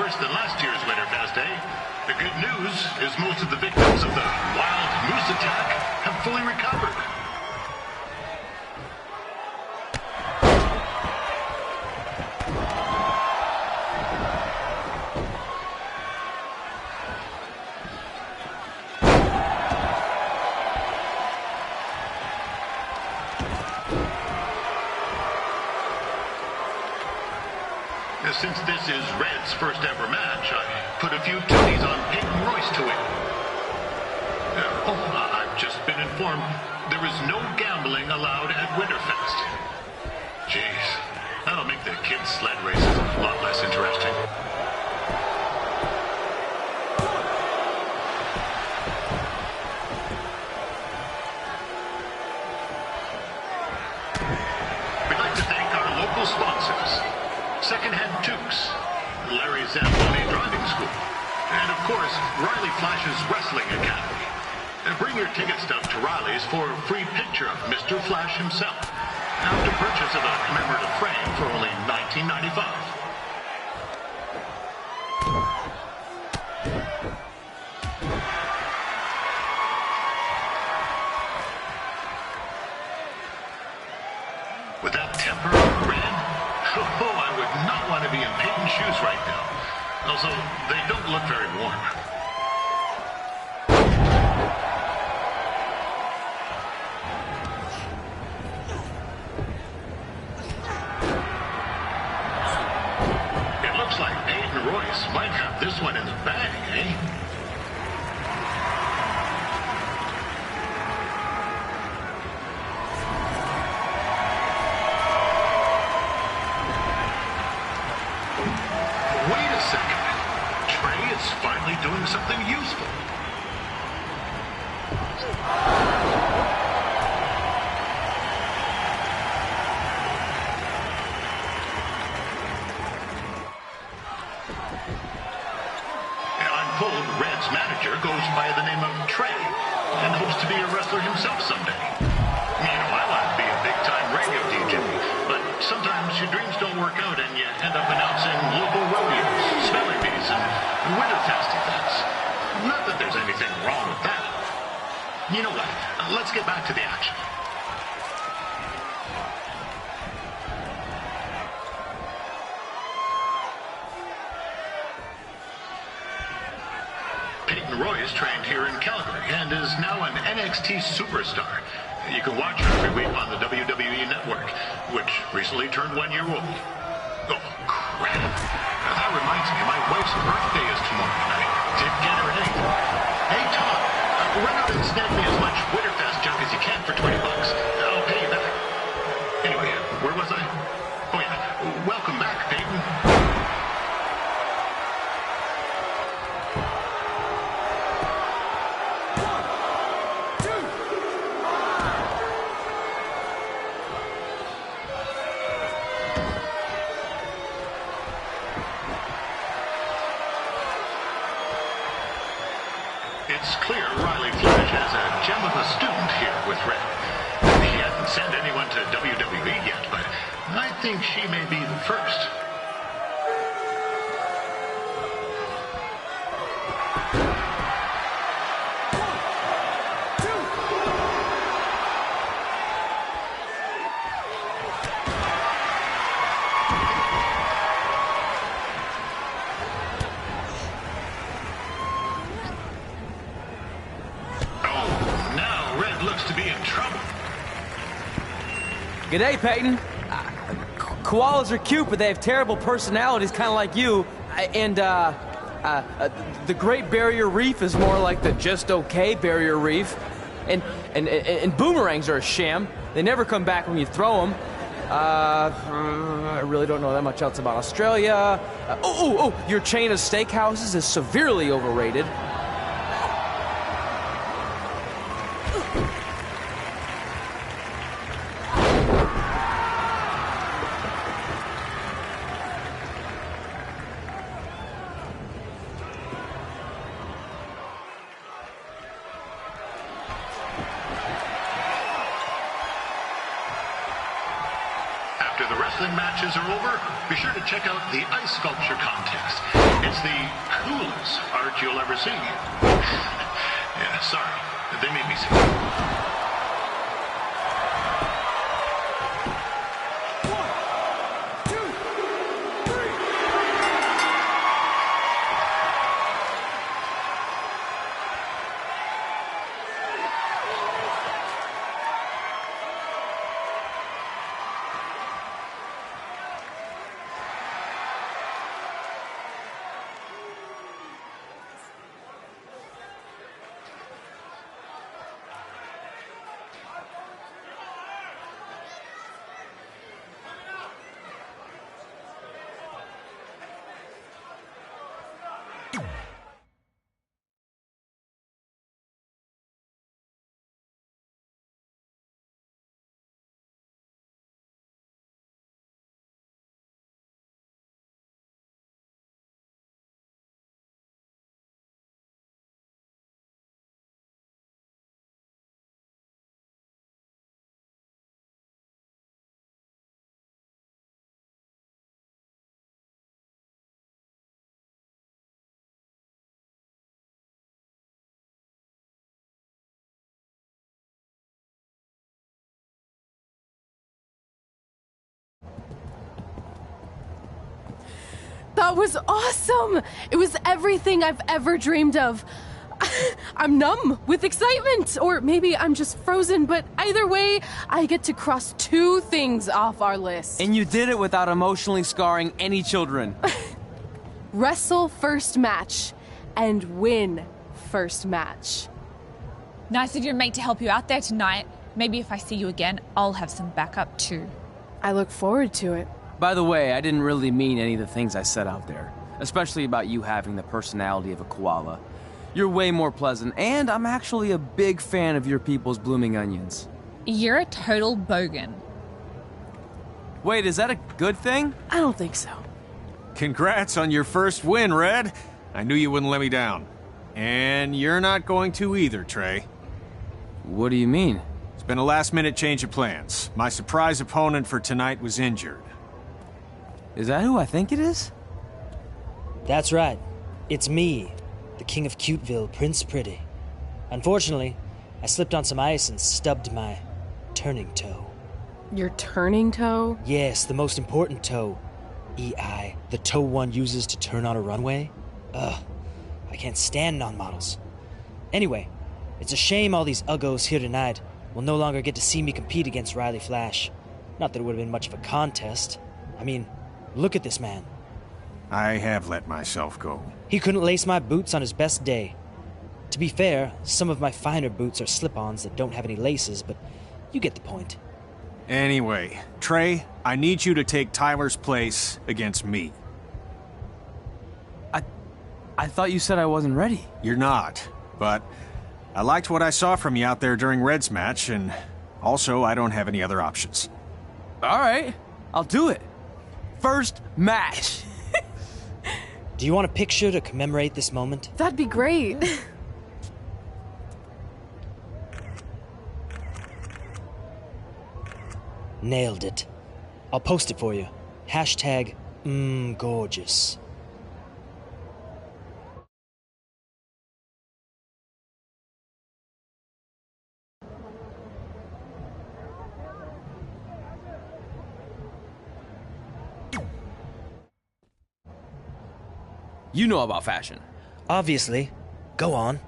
worse than last year's Winterfest, eh? The good news is most of the victims of the wild moose attack have fully recovered. Since this is Red's first ever match, I put a few titties on Peyton Royce to win. I've just been informed there is no gambling allowed at Winterfest. Jeez, that'll make the kids' sled races a lot less interesting. We'd like to thank our local sponsors. Secondhand Tukes, Larry Zamboni Driving School, and of course, Riley Flash's Wrestling Academy. Bring your ticket stub to Riley's for a free picture of Mr. Flash himself, after purchase of a commemorative frame for only $19.95. With that temper, Red, I would not want to be in Peyton's shoes right now. Also, they don't look very warm. It looks like Peyton Royce might have this one in the bag, eh? Finally doing something useful. I'm told Red's manager goes by the name of Trey and hopes to be a wrestler himself someday. Meanwhile, I'd be a big-time radio DJ, but sometimes your dreams don't work out and you end up announcing local rodeos, spelling bees, and Winterfest events. Not that there's anything wrong with that. You know what? Let's get back to the action. Peyton Royce trained here in Calgary and is now an NXT superstar. You can watch her every week on the WWE Network, which recently turned 1 year old. Oh, crap. That reminds me, my wife's birthday is tomorrow, and I didn't get her anything. Hey, Tom, run out and snag me as much Winterfest junk as you can for $20. I'll pay you back. Anyway, where was I? Oh, yeah. Welcome back, Peyton. It's clear Riley Flash has a gem of a student here with Red. He hasn't sent anyone to WWE yet, but I think she may be the first. G'day, Peyton. Koalas are cute, but they have terrible personalities, kind of like you. And, the Great Barrier Reef is more like the just okay Barrier Reef. And boomerangs are a sham. They never come back when you throw them. I really don't know that much else about Australia. Your chain of steakhouses is severely overrated. wrestling matches are over, be sure to check out the ice sculpture contest. It's the coolest art you'll ever see. Yeah, sorry. They made me see. That was awesome! It was everything I've ever dreamed of. I'm numb with excitement, or maybe I'm just frozen, but either way, I get to cross 2 things off our list. And you did it without emotionally scarring any children. Wrestle first match and win first match. Nice of your mate to help you out there tonight. Maybe if I see you again, I'll have some backup too. I look forward to it. By the way, I didn't really mean any of the things I said out there, especially about you having the personality of a koala. You're way more pleasant, and I'm actually a big fan of your people's blooming onions. You're a total bogan. Wait, is that a good thing? I don't think so. Congrats on your first win, Red. I knew you wouldn't let me down. And you're not going to either, Trey. What do you mean? It's been a last-minute change of plans. My surprise opponent for tonight was injured. Is that who I think it is? That's right. It's me, the King of Cuteville, Prince Pretty. Unfortunately, I slipped on some ice and stubbed my turning toe. Your turning toe? Yes, the most important toe. EI, the toe one uses to turn on a runway. Ugh, I can't stand non-models. Anyway, it's a shame all these uggos here tonight will no longer get to see me compete against Riley Flash. Not that it would have been much of a contest. I mean, look at this man. I have let myself go. He couldn't lace my boots on his best day. To be fair, some of my finer boots are slip-ons that don't have any laces, but you get the point. Anyway, Trey, I need you to take Tyler's place against me. I thought you said I wasn't ready. You're not, but I liked what I saw from you out there during Red's match, and also I don't have any other options. All right, I'll do it. First match. Do you want a picture to commemorate this moment? That'd be great. Nailed it. I'll post it for you. Hashtag gorgeous. You know about fashion. Obviously. Go on.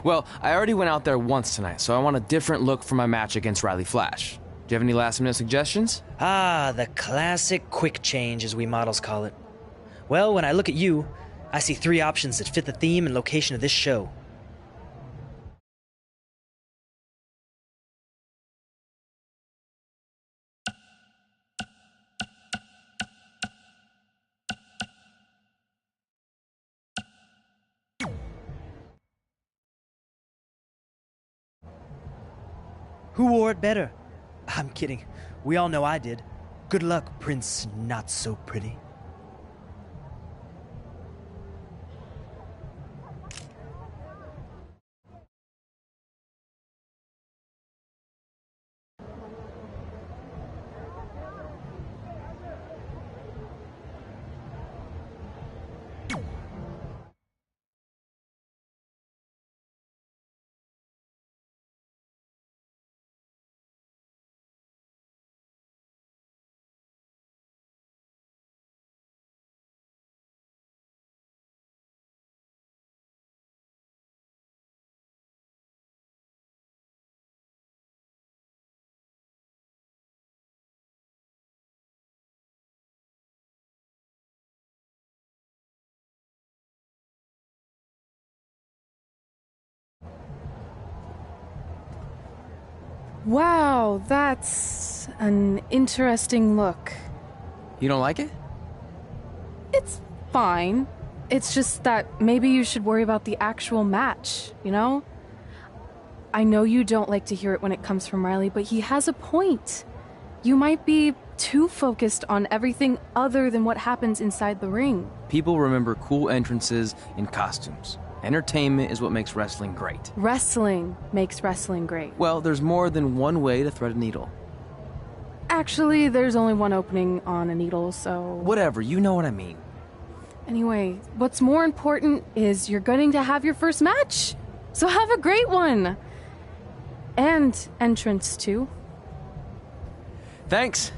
Well, I already went out there once tonight, so I want a different look for my match against Riley Flash. Do you have any last-minute suggestions? Ah, the classic quick change, as we models call it. Well, when I look at you, I see 3 options that fit the theme and location of this show. Who wore it better? I'm kidding. We all know I did. Good luck, Prince Not So Pretty. Wow, that's an interesting look. You don't like it? It's fine. It's just that maybe you should worry about the actual match, you know? I know you don't like to hear it when it comes from Riley, but he has a point. You might be too focused on everything other than what happens inside the ring. People remember cool entrances and costumes. Entertainment is what makes wrestling great. Wrestling makes wrestling great. Well, there's more than one way to thread a needle. Actually, there's only one opening on a needle, so... Whatever, you know what I mean. Anyway, what's more important is you're going to have your first match. So have a great one. And entrance, too. Thanks.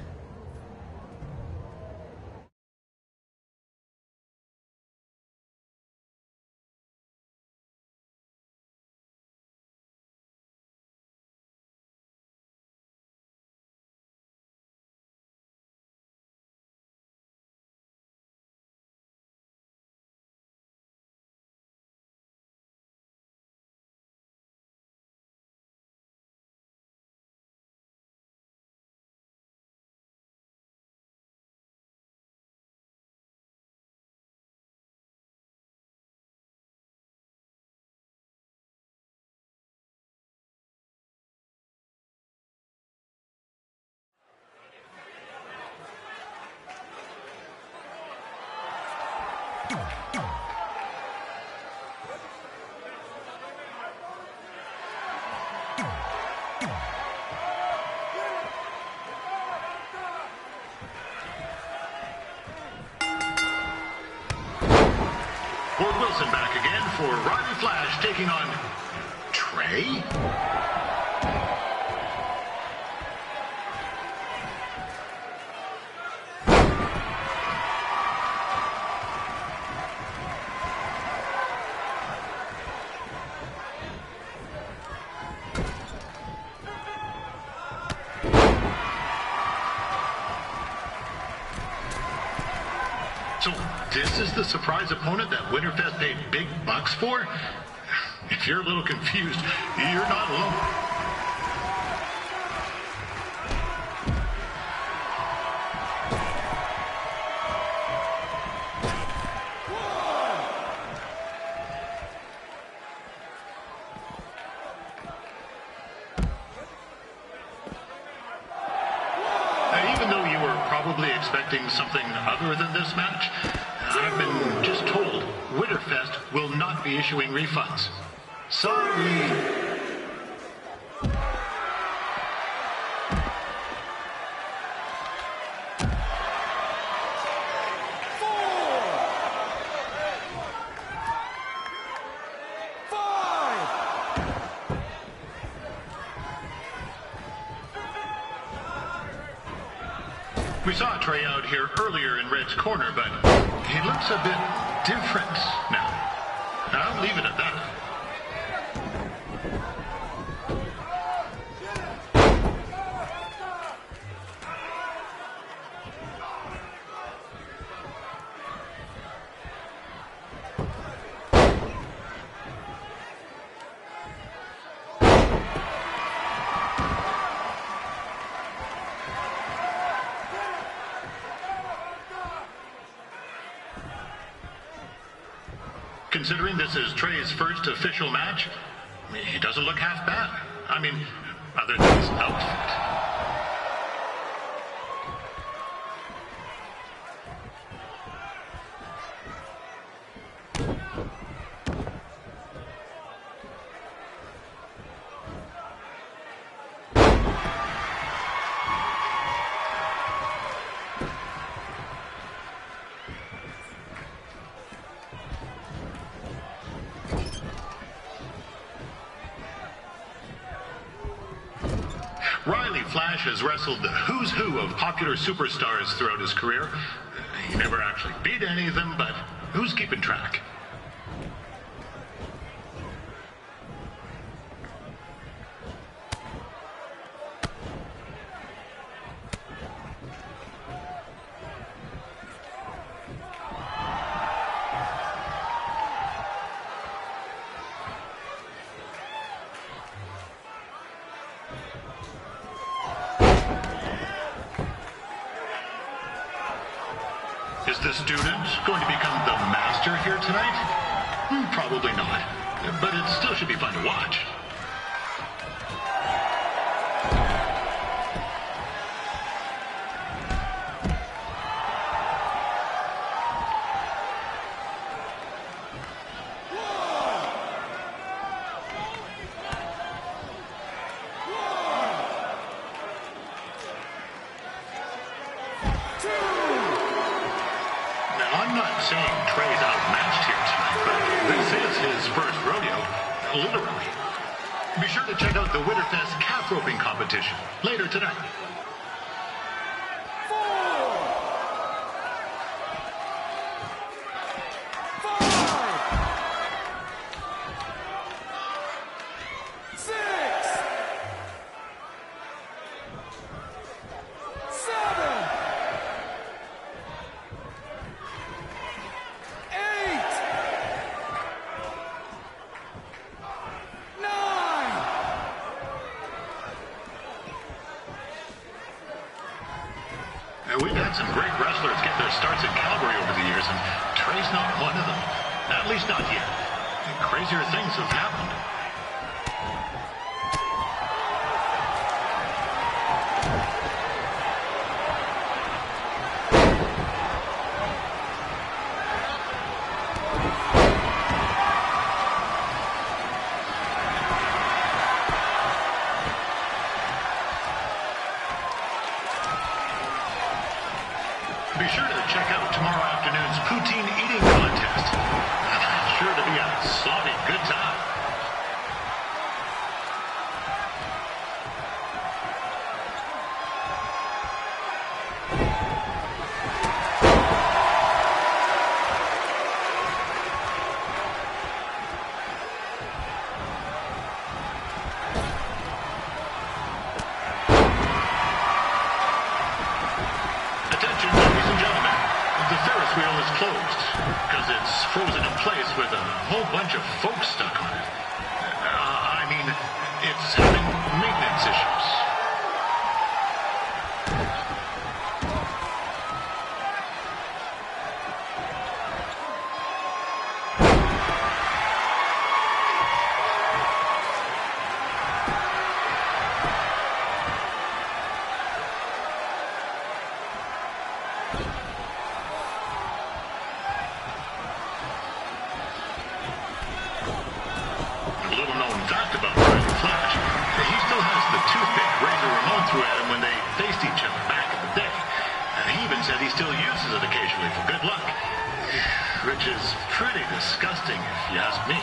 Ford Wilson back again for Riley Flash taking on Trey. So this is the surprise opponent that Winterfest paid big bucks for? If you're a little confused, you're not alone. Even though you were probably expecting something other than this match, I've been just told Winterfest will not be issuing refunds. Sorry. We saw Trey out here earlier in Red's corner, but he looks a bit different now. I'll leave it at that. Considering this is Trey's first official match, he doesn't look half bad. I mean, other than his outfit. Riley Flash has wrestled the who's who of popular superstars throughout his career. He never actually beat any of them, but who's keeping track? Is the student going to become the master here tonight? Probably not, but it still should be fun to watch. I'm not saying Trey's outmatched here tonight, but this is his first rodeo, literally. Be sure to check out the Winterfest calf roping competition later tonight. 5. We've had some great wrestlers get their starts in Calgary over the years, and Trey's not one of them. At least not yet. Crazier things have happened. Be sure to check out tomorrow afternoon's poutine eating contest. Sure to be a sloppy good time. Attention, ladies and gentlemen. The Ferris wheel is closed because it's frozen in place with a whole bunch of folks stuck on it. I mean, it's having maintenance issues. Little known fact about Riley Flash, he still has the toothpick Razor Ramon threw at him when they faced each other back in the day. He even said he still uses it occasionally for good luck, which is pretty disgusting if you ask me.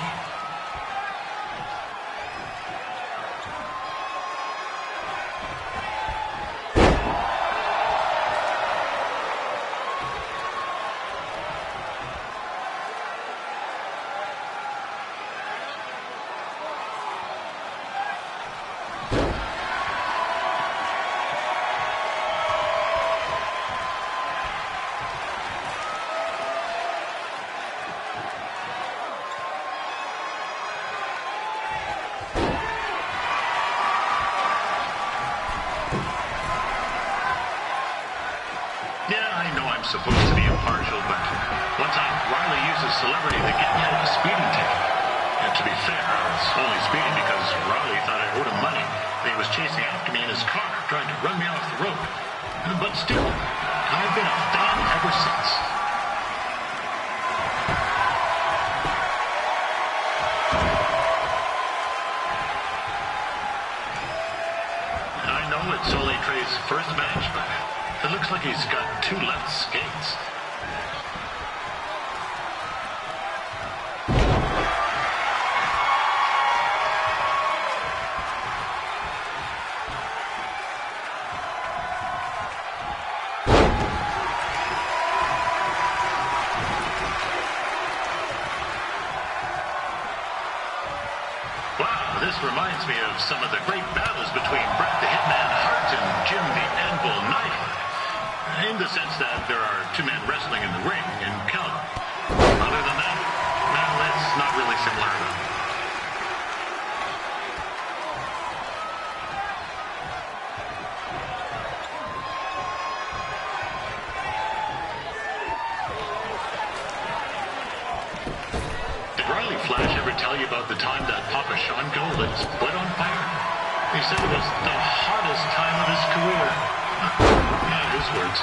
Yeah, I know I'm supposed to be impartial, but one time Riley used a celebrity to get me out of a speeding ticket. And to be fair, I was only speeding because Riley thought I owed him money. He was chasing after me in his car, trying to run me off the road. But still, I've been a fan ever since. I know it's only Trey's first match, but it looks like he's got two left skates. Wow, this reminds me of some of the great battles between Bret the Hitman Hart and Jim the Anvil Neidhart. In the sense that there are two men wrestling in the ring in Calgary. Other than that, well, it's not really similar at all. tell you about the time that Papa Sean Golden split on fire. He said it was the hardest time of his career. Yeah, his words.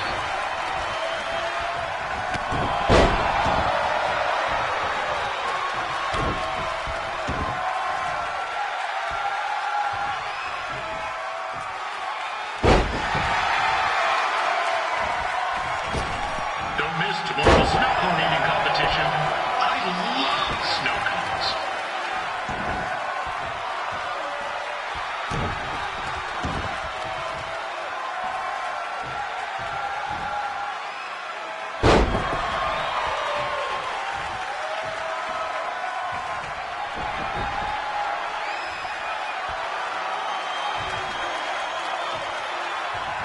Don't miss tomorrow's snow cone eating competition. I love snow cones.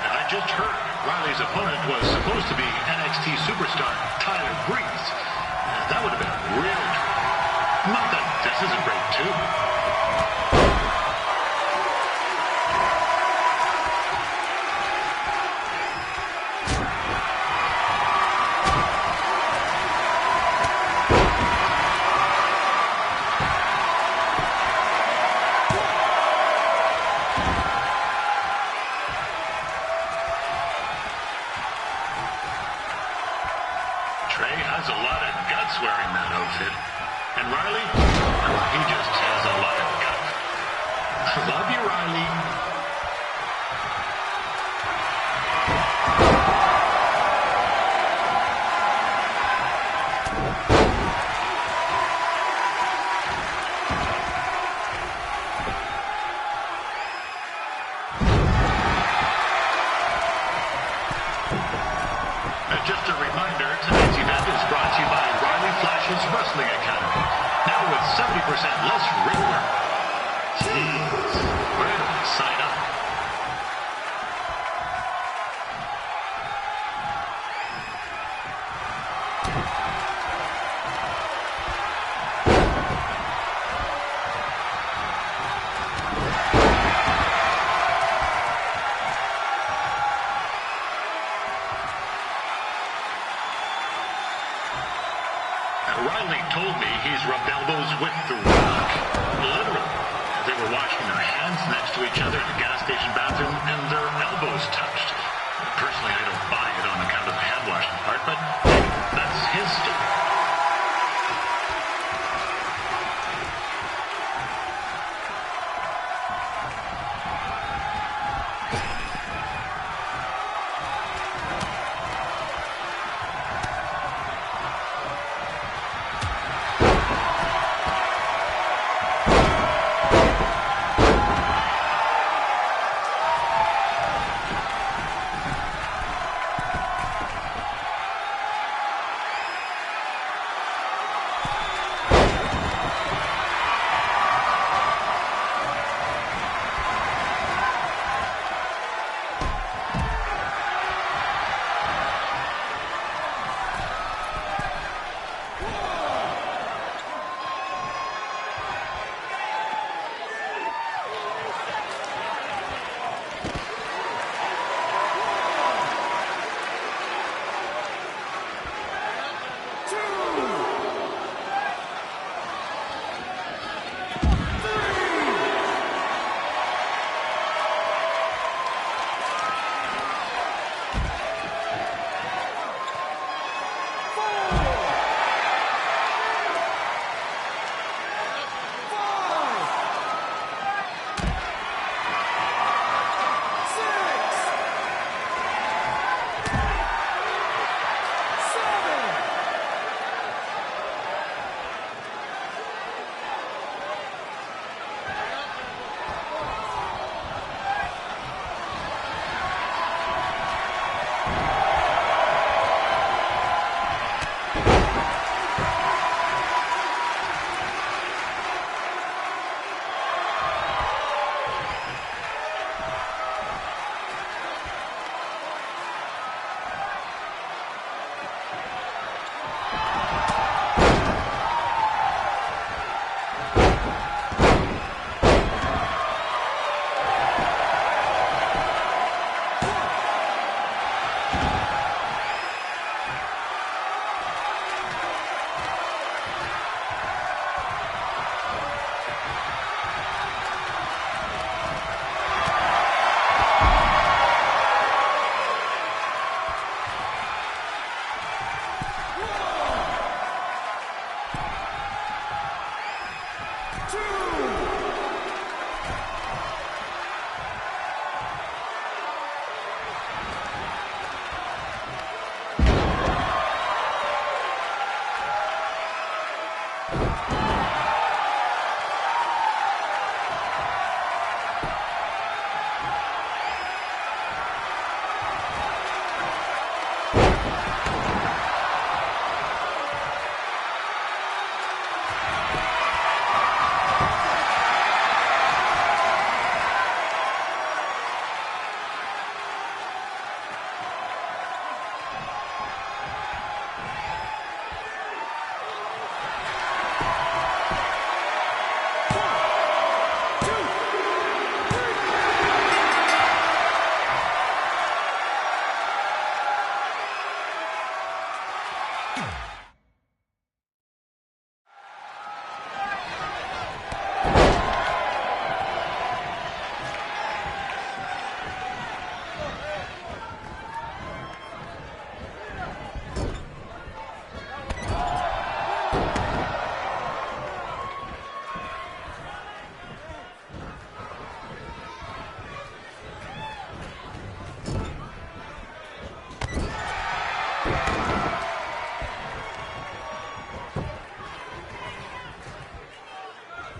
And I just heard Riley's opponent was supposed to be NXT superstar Tyler Breeze. That would have been real. Not that this isn't great too. Trey has a lot of guts wearing that outfit. And Riley, he just has a lot of guts. Love you, Riley. Just a reminder, tonight's event is brought to you by Riley Flash's Wrestling Academy. Now with 70% less ring work. Jeez, where do I sign up? Riley told me he's rubbed elbows with The Rock. Literally. They were washing their hands next to each other in a gas station bathroom, and their elbows touched. Personally, I don't buy it on account of the hand washing part, but hey, that's his story.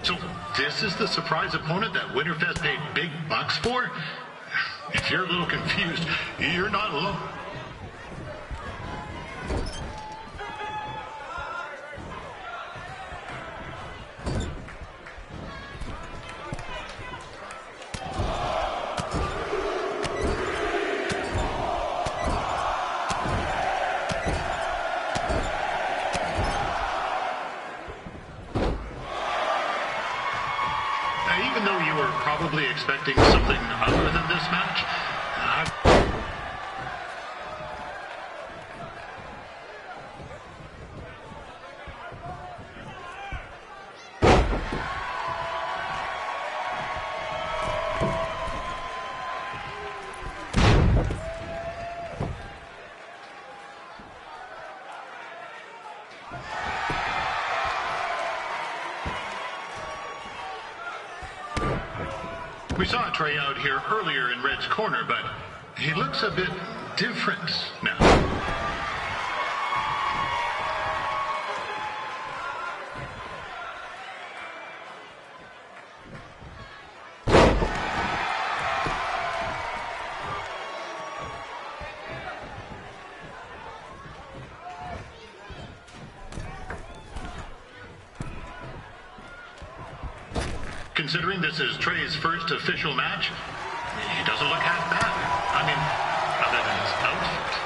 So this is the surprise opponent that Winterfest paid big bucks for? If you're a little confused, you're not alone. Even though you were probably expecting something other than this match, we saw Trey out here earlier in Red's corner, but he looks a bit different now. Considering this is Trey's first official match, he doesn't look half bad. I mean, other than his outfit.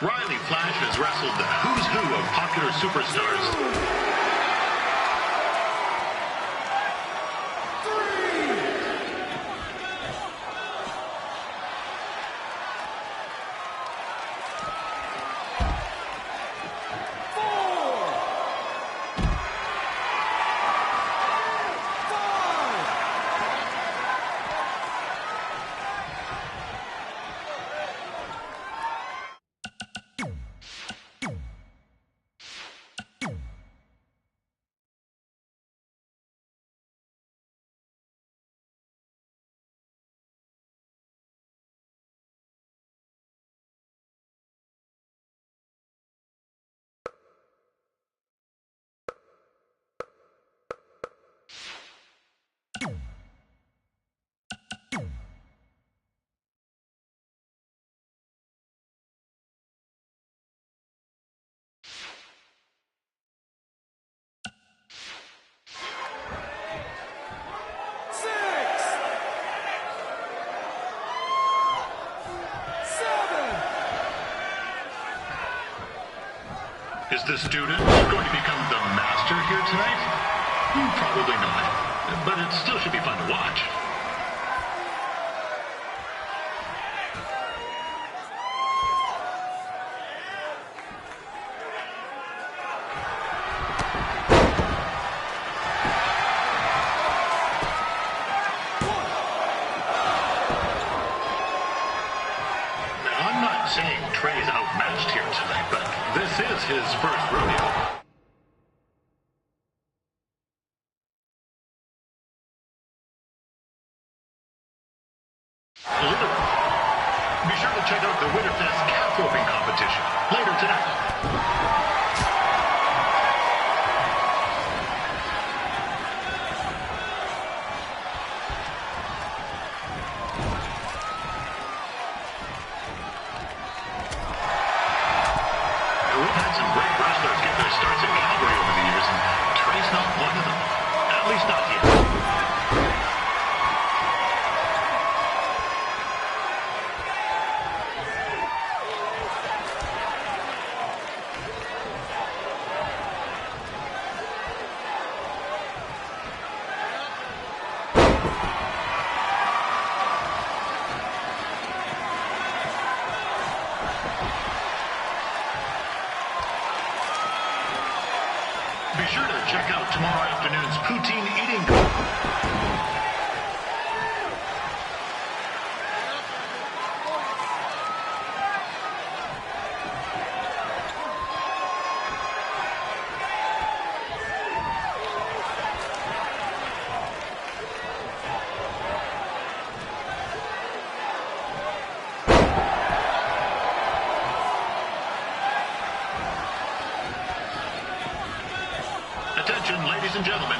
Riley Flash has wrestled the who's who of popular superstars. Is the student going to become the master here tonight? Probably not, but it still should be fun to watch. I'm not saying Trey's outmatched here tonight, but this is his first rodeo. Be sure to check out the Winterfest calf roping competition later tonight. We've had some great wrestlers get their starts in Calgary over the years, and Trey's not one of them. At least afternoon's poutine eating contest. Attention, ladies and gentlemen,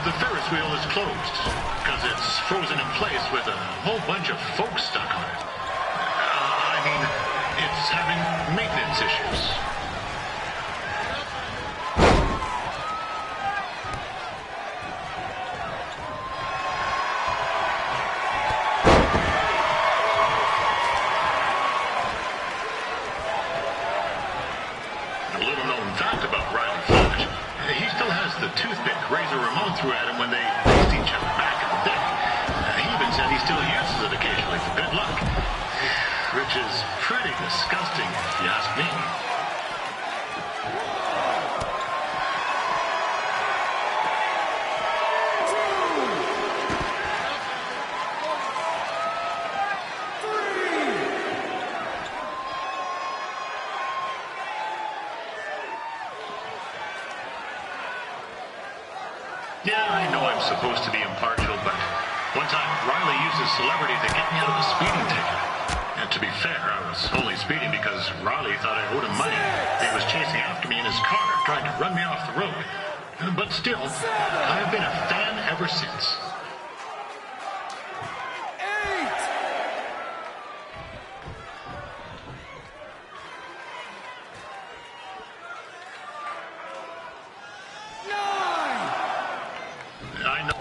the Ferris wheel is closed because it's frozen in place with a whole bunch of folks stuck on it. I mean, it's having maintenance issues. A little known fact about Riley Flash. He still has the toothpick Razor Ramon threw at him when they faced each other back in the day. He even said he still uses it occasionally for good luck. Which is pretty disgusting, if you ask me. Yeah, I know I'm supposed to be impartial, but one time Riley used his celebrity to get me out of a speeding ticket. And to be fair, I was only speeding because Riley thought I owed him money. He was chasing after me in his car, trying to run me off the road. But still, I've been a fan ever since. I know.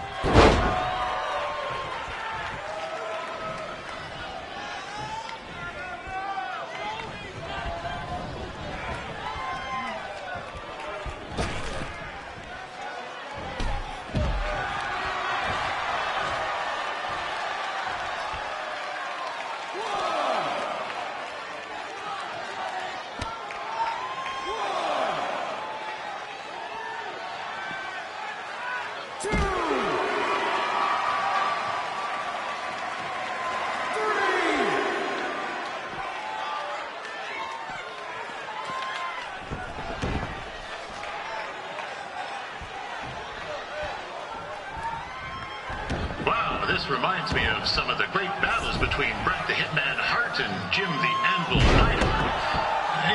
Wow, this reminds me of some of the great battles between Bret the Hitman Hart and Jim the Anvil Neidhart.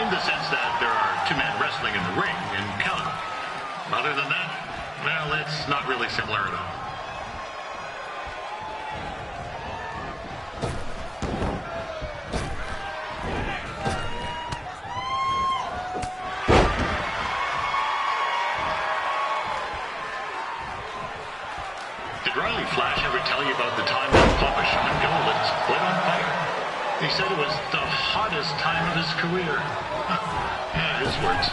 In the sense that there are two men wrestling in the ring and counting. Other than that, well, it's not really similar at all. Did Riley Flash ever tell you about the time that Papa Shango lit his foot on fire? He said it was the hottest time of his career. Yeah, his words.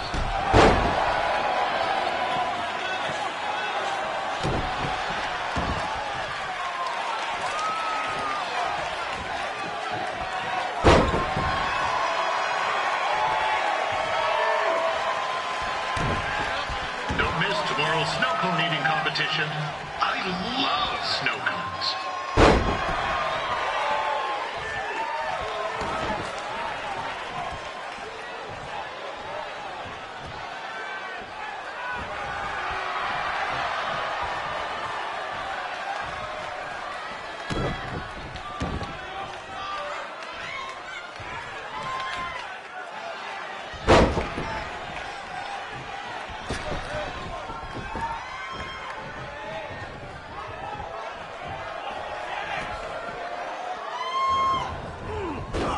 Don't miss tomorrow's snow cone eating competition. I love snow cones.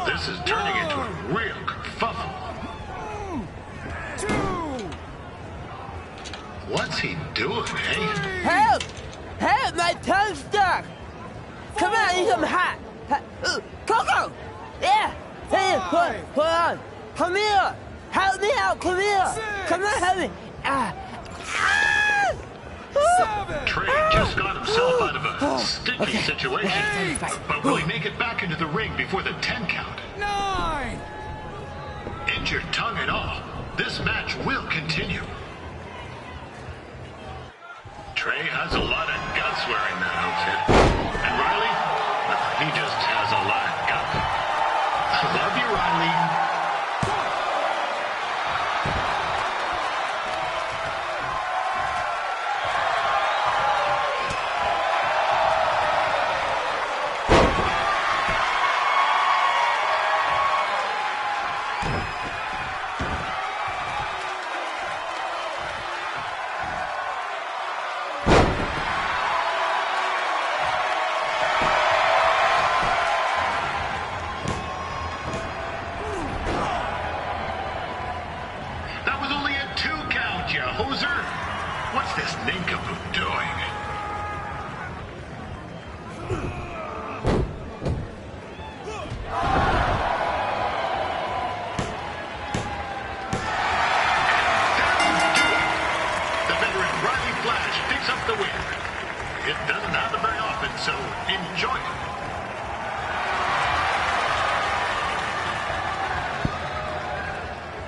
This is turning into a real kerfuffle. What's he doing, eh? Help! Help! My tongue's stuck! Come on, I need some hot! Coco! Yeah! Hey, hold on! Come here! Help me out! Come here! Come on, help me! Trey just got himself out of a sticky situation. But will he make it back into the ring before the 10 count? 9! Injured tongue and all, this match will continue. Trey has a lot of guts wearing that outfit. And Riley, he just has a lot of guts. Love you, Riley.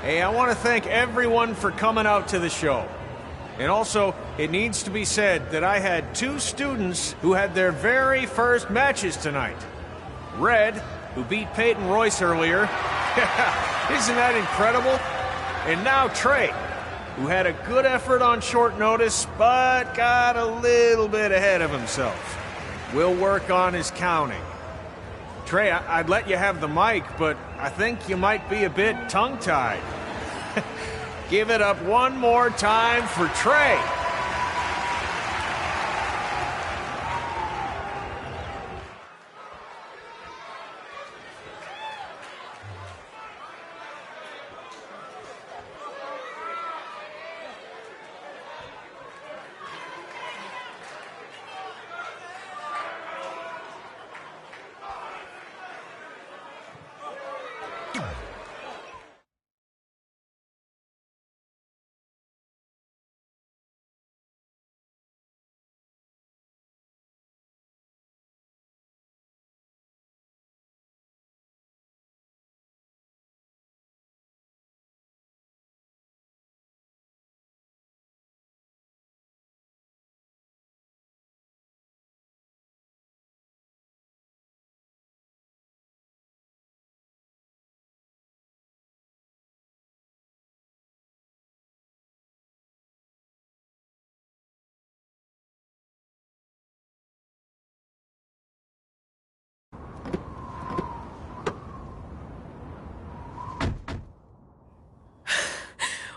Hey, I want to thank everyone for coming out to the show. And also, it needs to be said that I had 2 students who had their very first matches tonight. Red, who beat Peyton Royce earlier. Isn't that incredible? And now Trey, who had a good effort on short notice, but got a little bit ahead of himself. We'll work on his counting. Trey, I'd let you have the mic, but I think you might be a bit tongue-tied. Give it up one more time for Trey.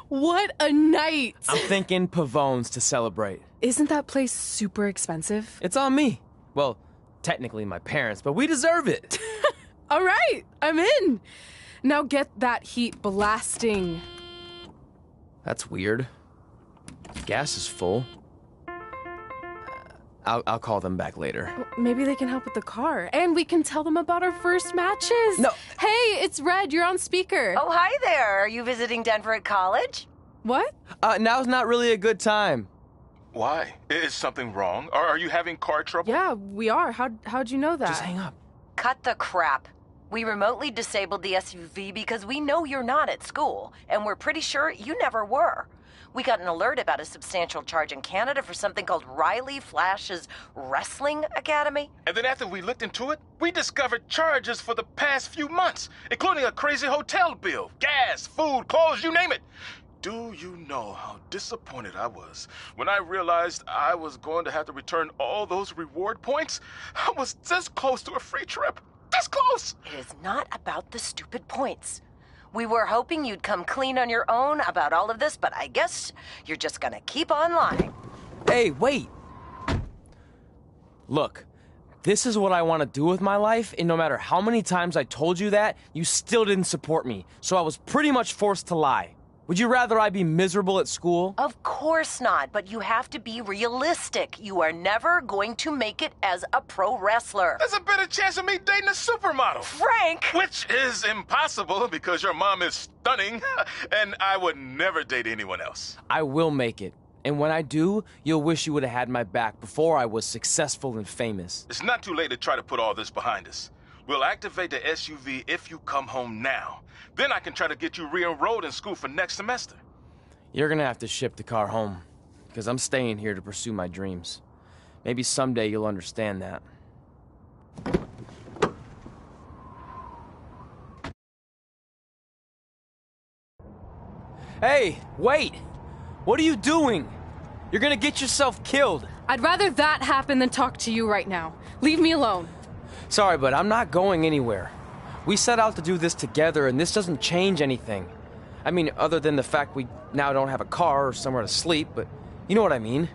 What a night! I'm thinking Pavone's to celebrate. Isn't that place super expensive? It's on me. Well, technically my parents, but we deserve it. All right, I'm in. Now get that heat blasting. That's weird. Gas is full. I'll call them back later. Well, maybe they can help with the car. And we can tell them about our first matches. No. Hey, it's Red. You're on speaker. Oh, hi there. Are you visiting Denver at college? What? Now's not really a good time. Why? Is something wrong? Are you having car trouble? Yeah, we are. How'd you know that? Just hang up. Cut the crap. We remotely disabled the SUV because we know you're not at school, and we're pretty sure you never were. We got an alert about a substantial charge in Canada for something called Riley Flash's Wrestling Academy. And then after we looked into it, we discovered charges for the past few months, including a crazy hotel bill, gas, food, clothes, you name it. Do you know how disappointed I was when I realized I was going to have to return all those reward points? I was this close to a free trip. This close! It is not about the stupid points. We were hoping you'd come clean on your own about all of this, but I guess you're just gonna keep on lying. Hey, wait! Look, this is what I want to do with my life, and no matter how many times I told you that, you still didn't support me, so I was pretty much forced to lie. Would you rather I be miserable at school? Of course not, but you have to be realistic. You are never going to make it as a pro wrestler. There's a better chance of me dating a supermodel. Frank! Which is impossible because your mom is stunning, and I would never date anyone else. I will make it. And when I do, you'll wish you would have had my back before I was successful and famous. It's not too late to try to put all this behind us. We'll activate the SUV if you come home now. Then I can try to get you re-enrolled in school for next semester. You're gonna have to ship the car home. because I'm staying here to pursue my dreams. Maybe someday you'll understand that. Hey, wait! What are you doing? You're gonna get yourself killed. I'd rather that happen than talk to you right now. Leave me alone. Sorry, but I'm not going anywhere. We set out to do this together, and this doesn't change anything. I mean, other than the fact we now don't have a car or somewhere to sleep, but you know what I mean.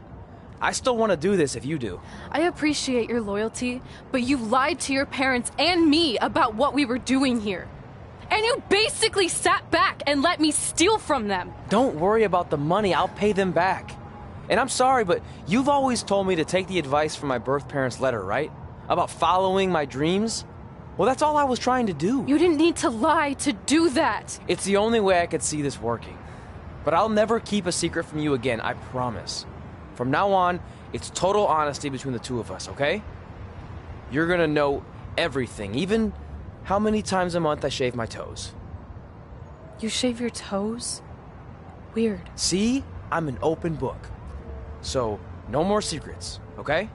I still want to do this if you do. I appreciate your loyalty, but you lied to your parents and me about what we were doing here. And you basically sat back and let me steal from them. Don't worry about the money, I'll pay them back. And I'm sorry, but you've always told me to take the advice from my birth parents' letter, right? About following my dreams? Well, that's all I was trying to do. You didn't need to lie to do that. It's the only way I could see this working. But I'll never keep a secret from you again, I promise. From now on, it's total honesty between the two of us, okay? You're gonna know everything, even how many times a month I shave my toes. You shave your toes? Weird. See? I'm an open book. So, no more secrets, okay?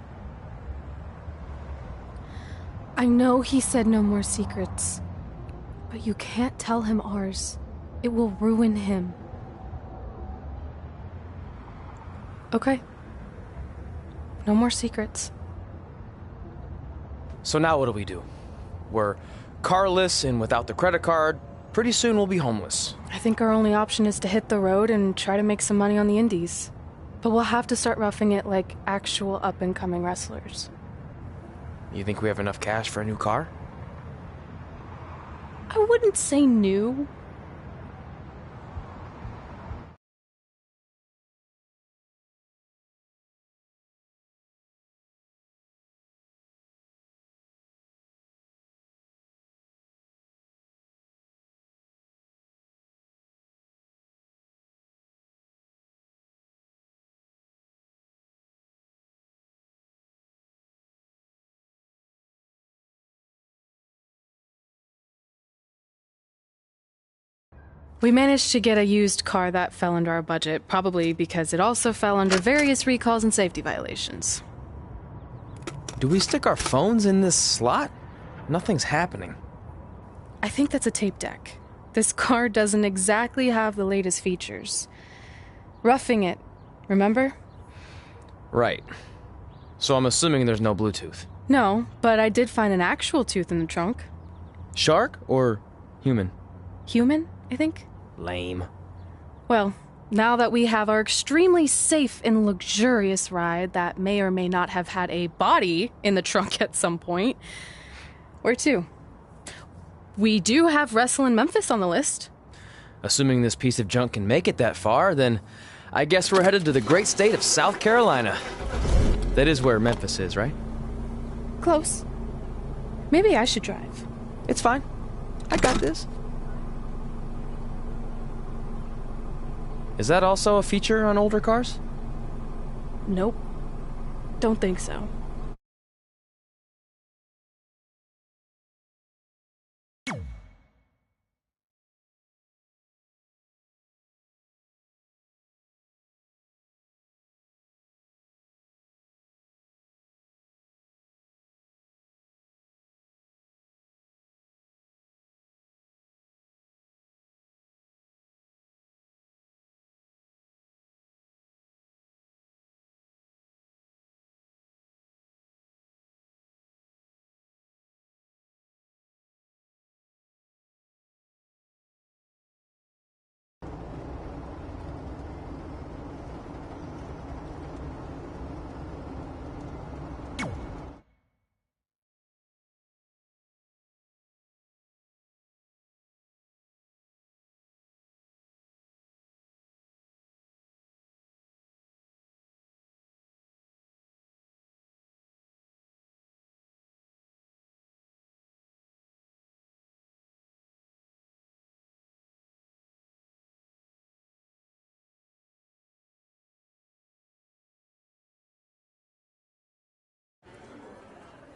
I know he said no more secrets, but you can't tell him ours. It will ruin him. Okay. No more secrets. So now what do? We're carless and without the credit card. Pretty soon we'll be homeless. I think our only option is to hit the road and try to make some money on the indies. But we'll have to start roughing it like actual up-and-coming wrestlers. You think we have enough cash for a new car? I wouldn't say new. We managed to get a used car that fell under our budget, probably because it also fell under various recalls and safety violations. Do we stick our phones in this slot? Nothing's happening. I think that's a tape deck. This car doesn't exactly have the latest features. Roughing it, remember? Right. So I'm assuming there's no Bluetooth. No, but I did find an actual tooth in the trunk. Shark or human? Human, I think. Lame. Well, now that we have our extremely safe and luxurious ride that may or may not have had a body in the trunk at some point, where to? We do have Wrestle in Memphis on the list. Assuming this piece of junk can make it that far, then I guess we're headed to the great state of South Carolina. That is where Memphis is, right? Close. Maybe I should drive. It's fine. I got this. Is that also a feature on older cars? Nope. Don't think so.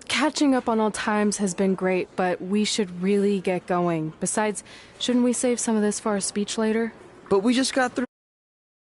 Catching up on old times has been great, but we should really get going. Besides, shouldn't we save some of this for our speech later? But we just got through.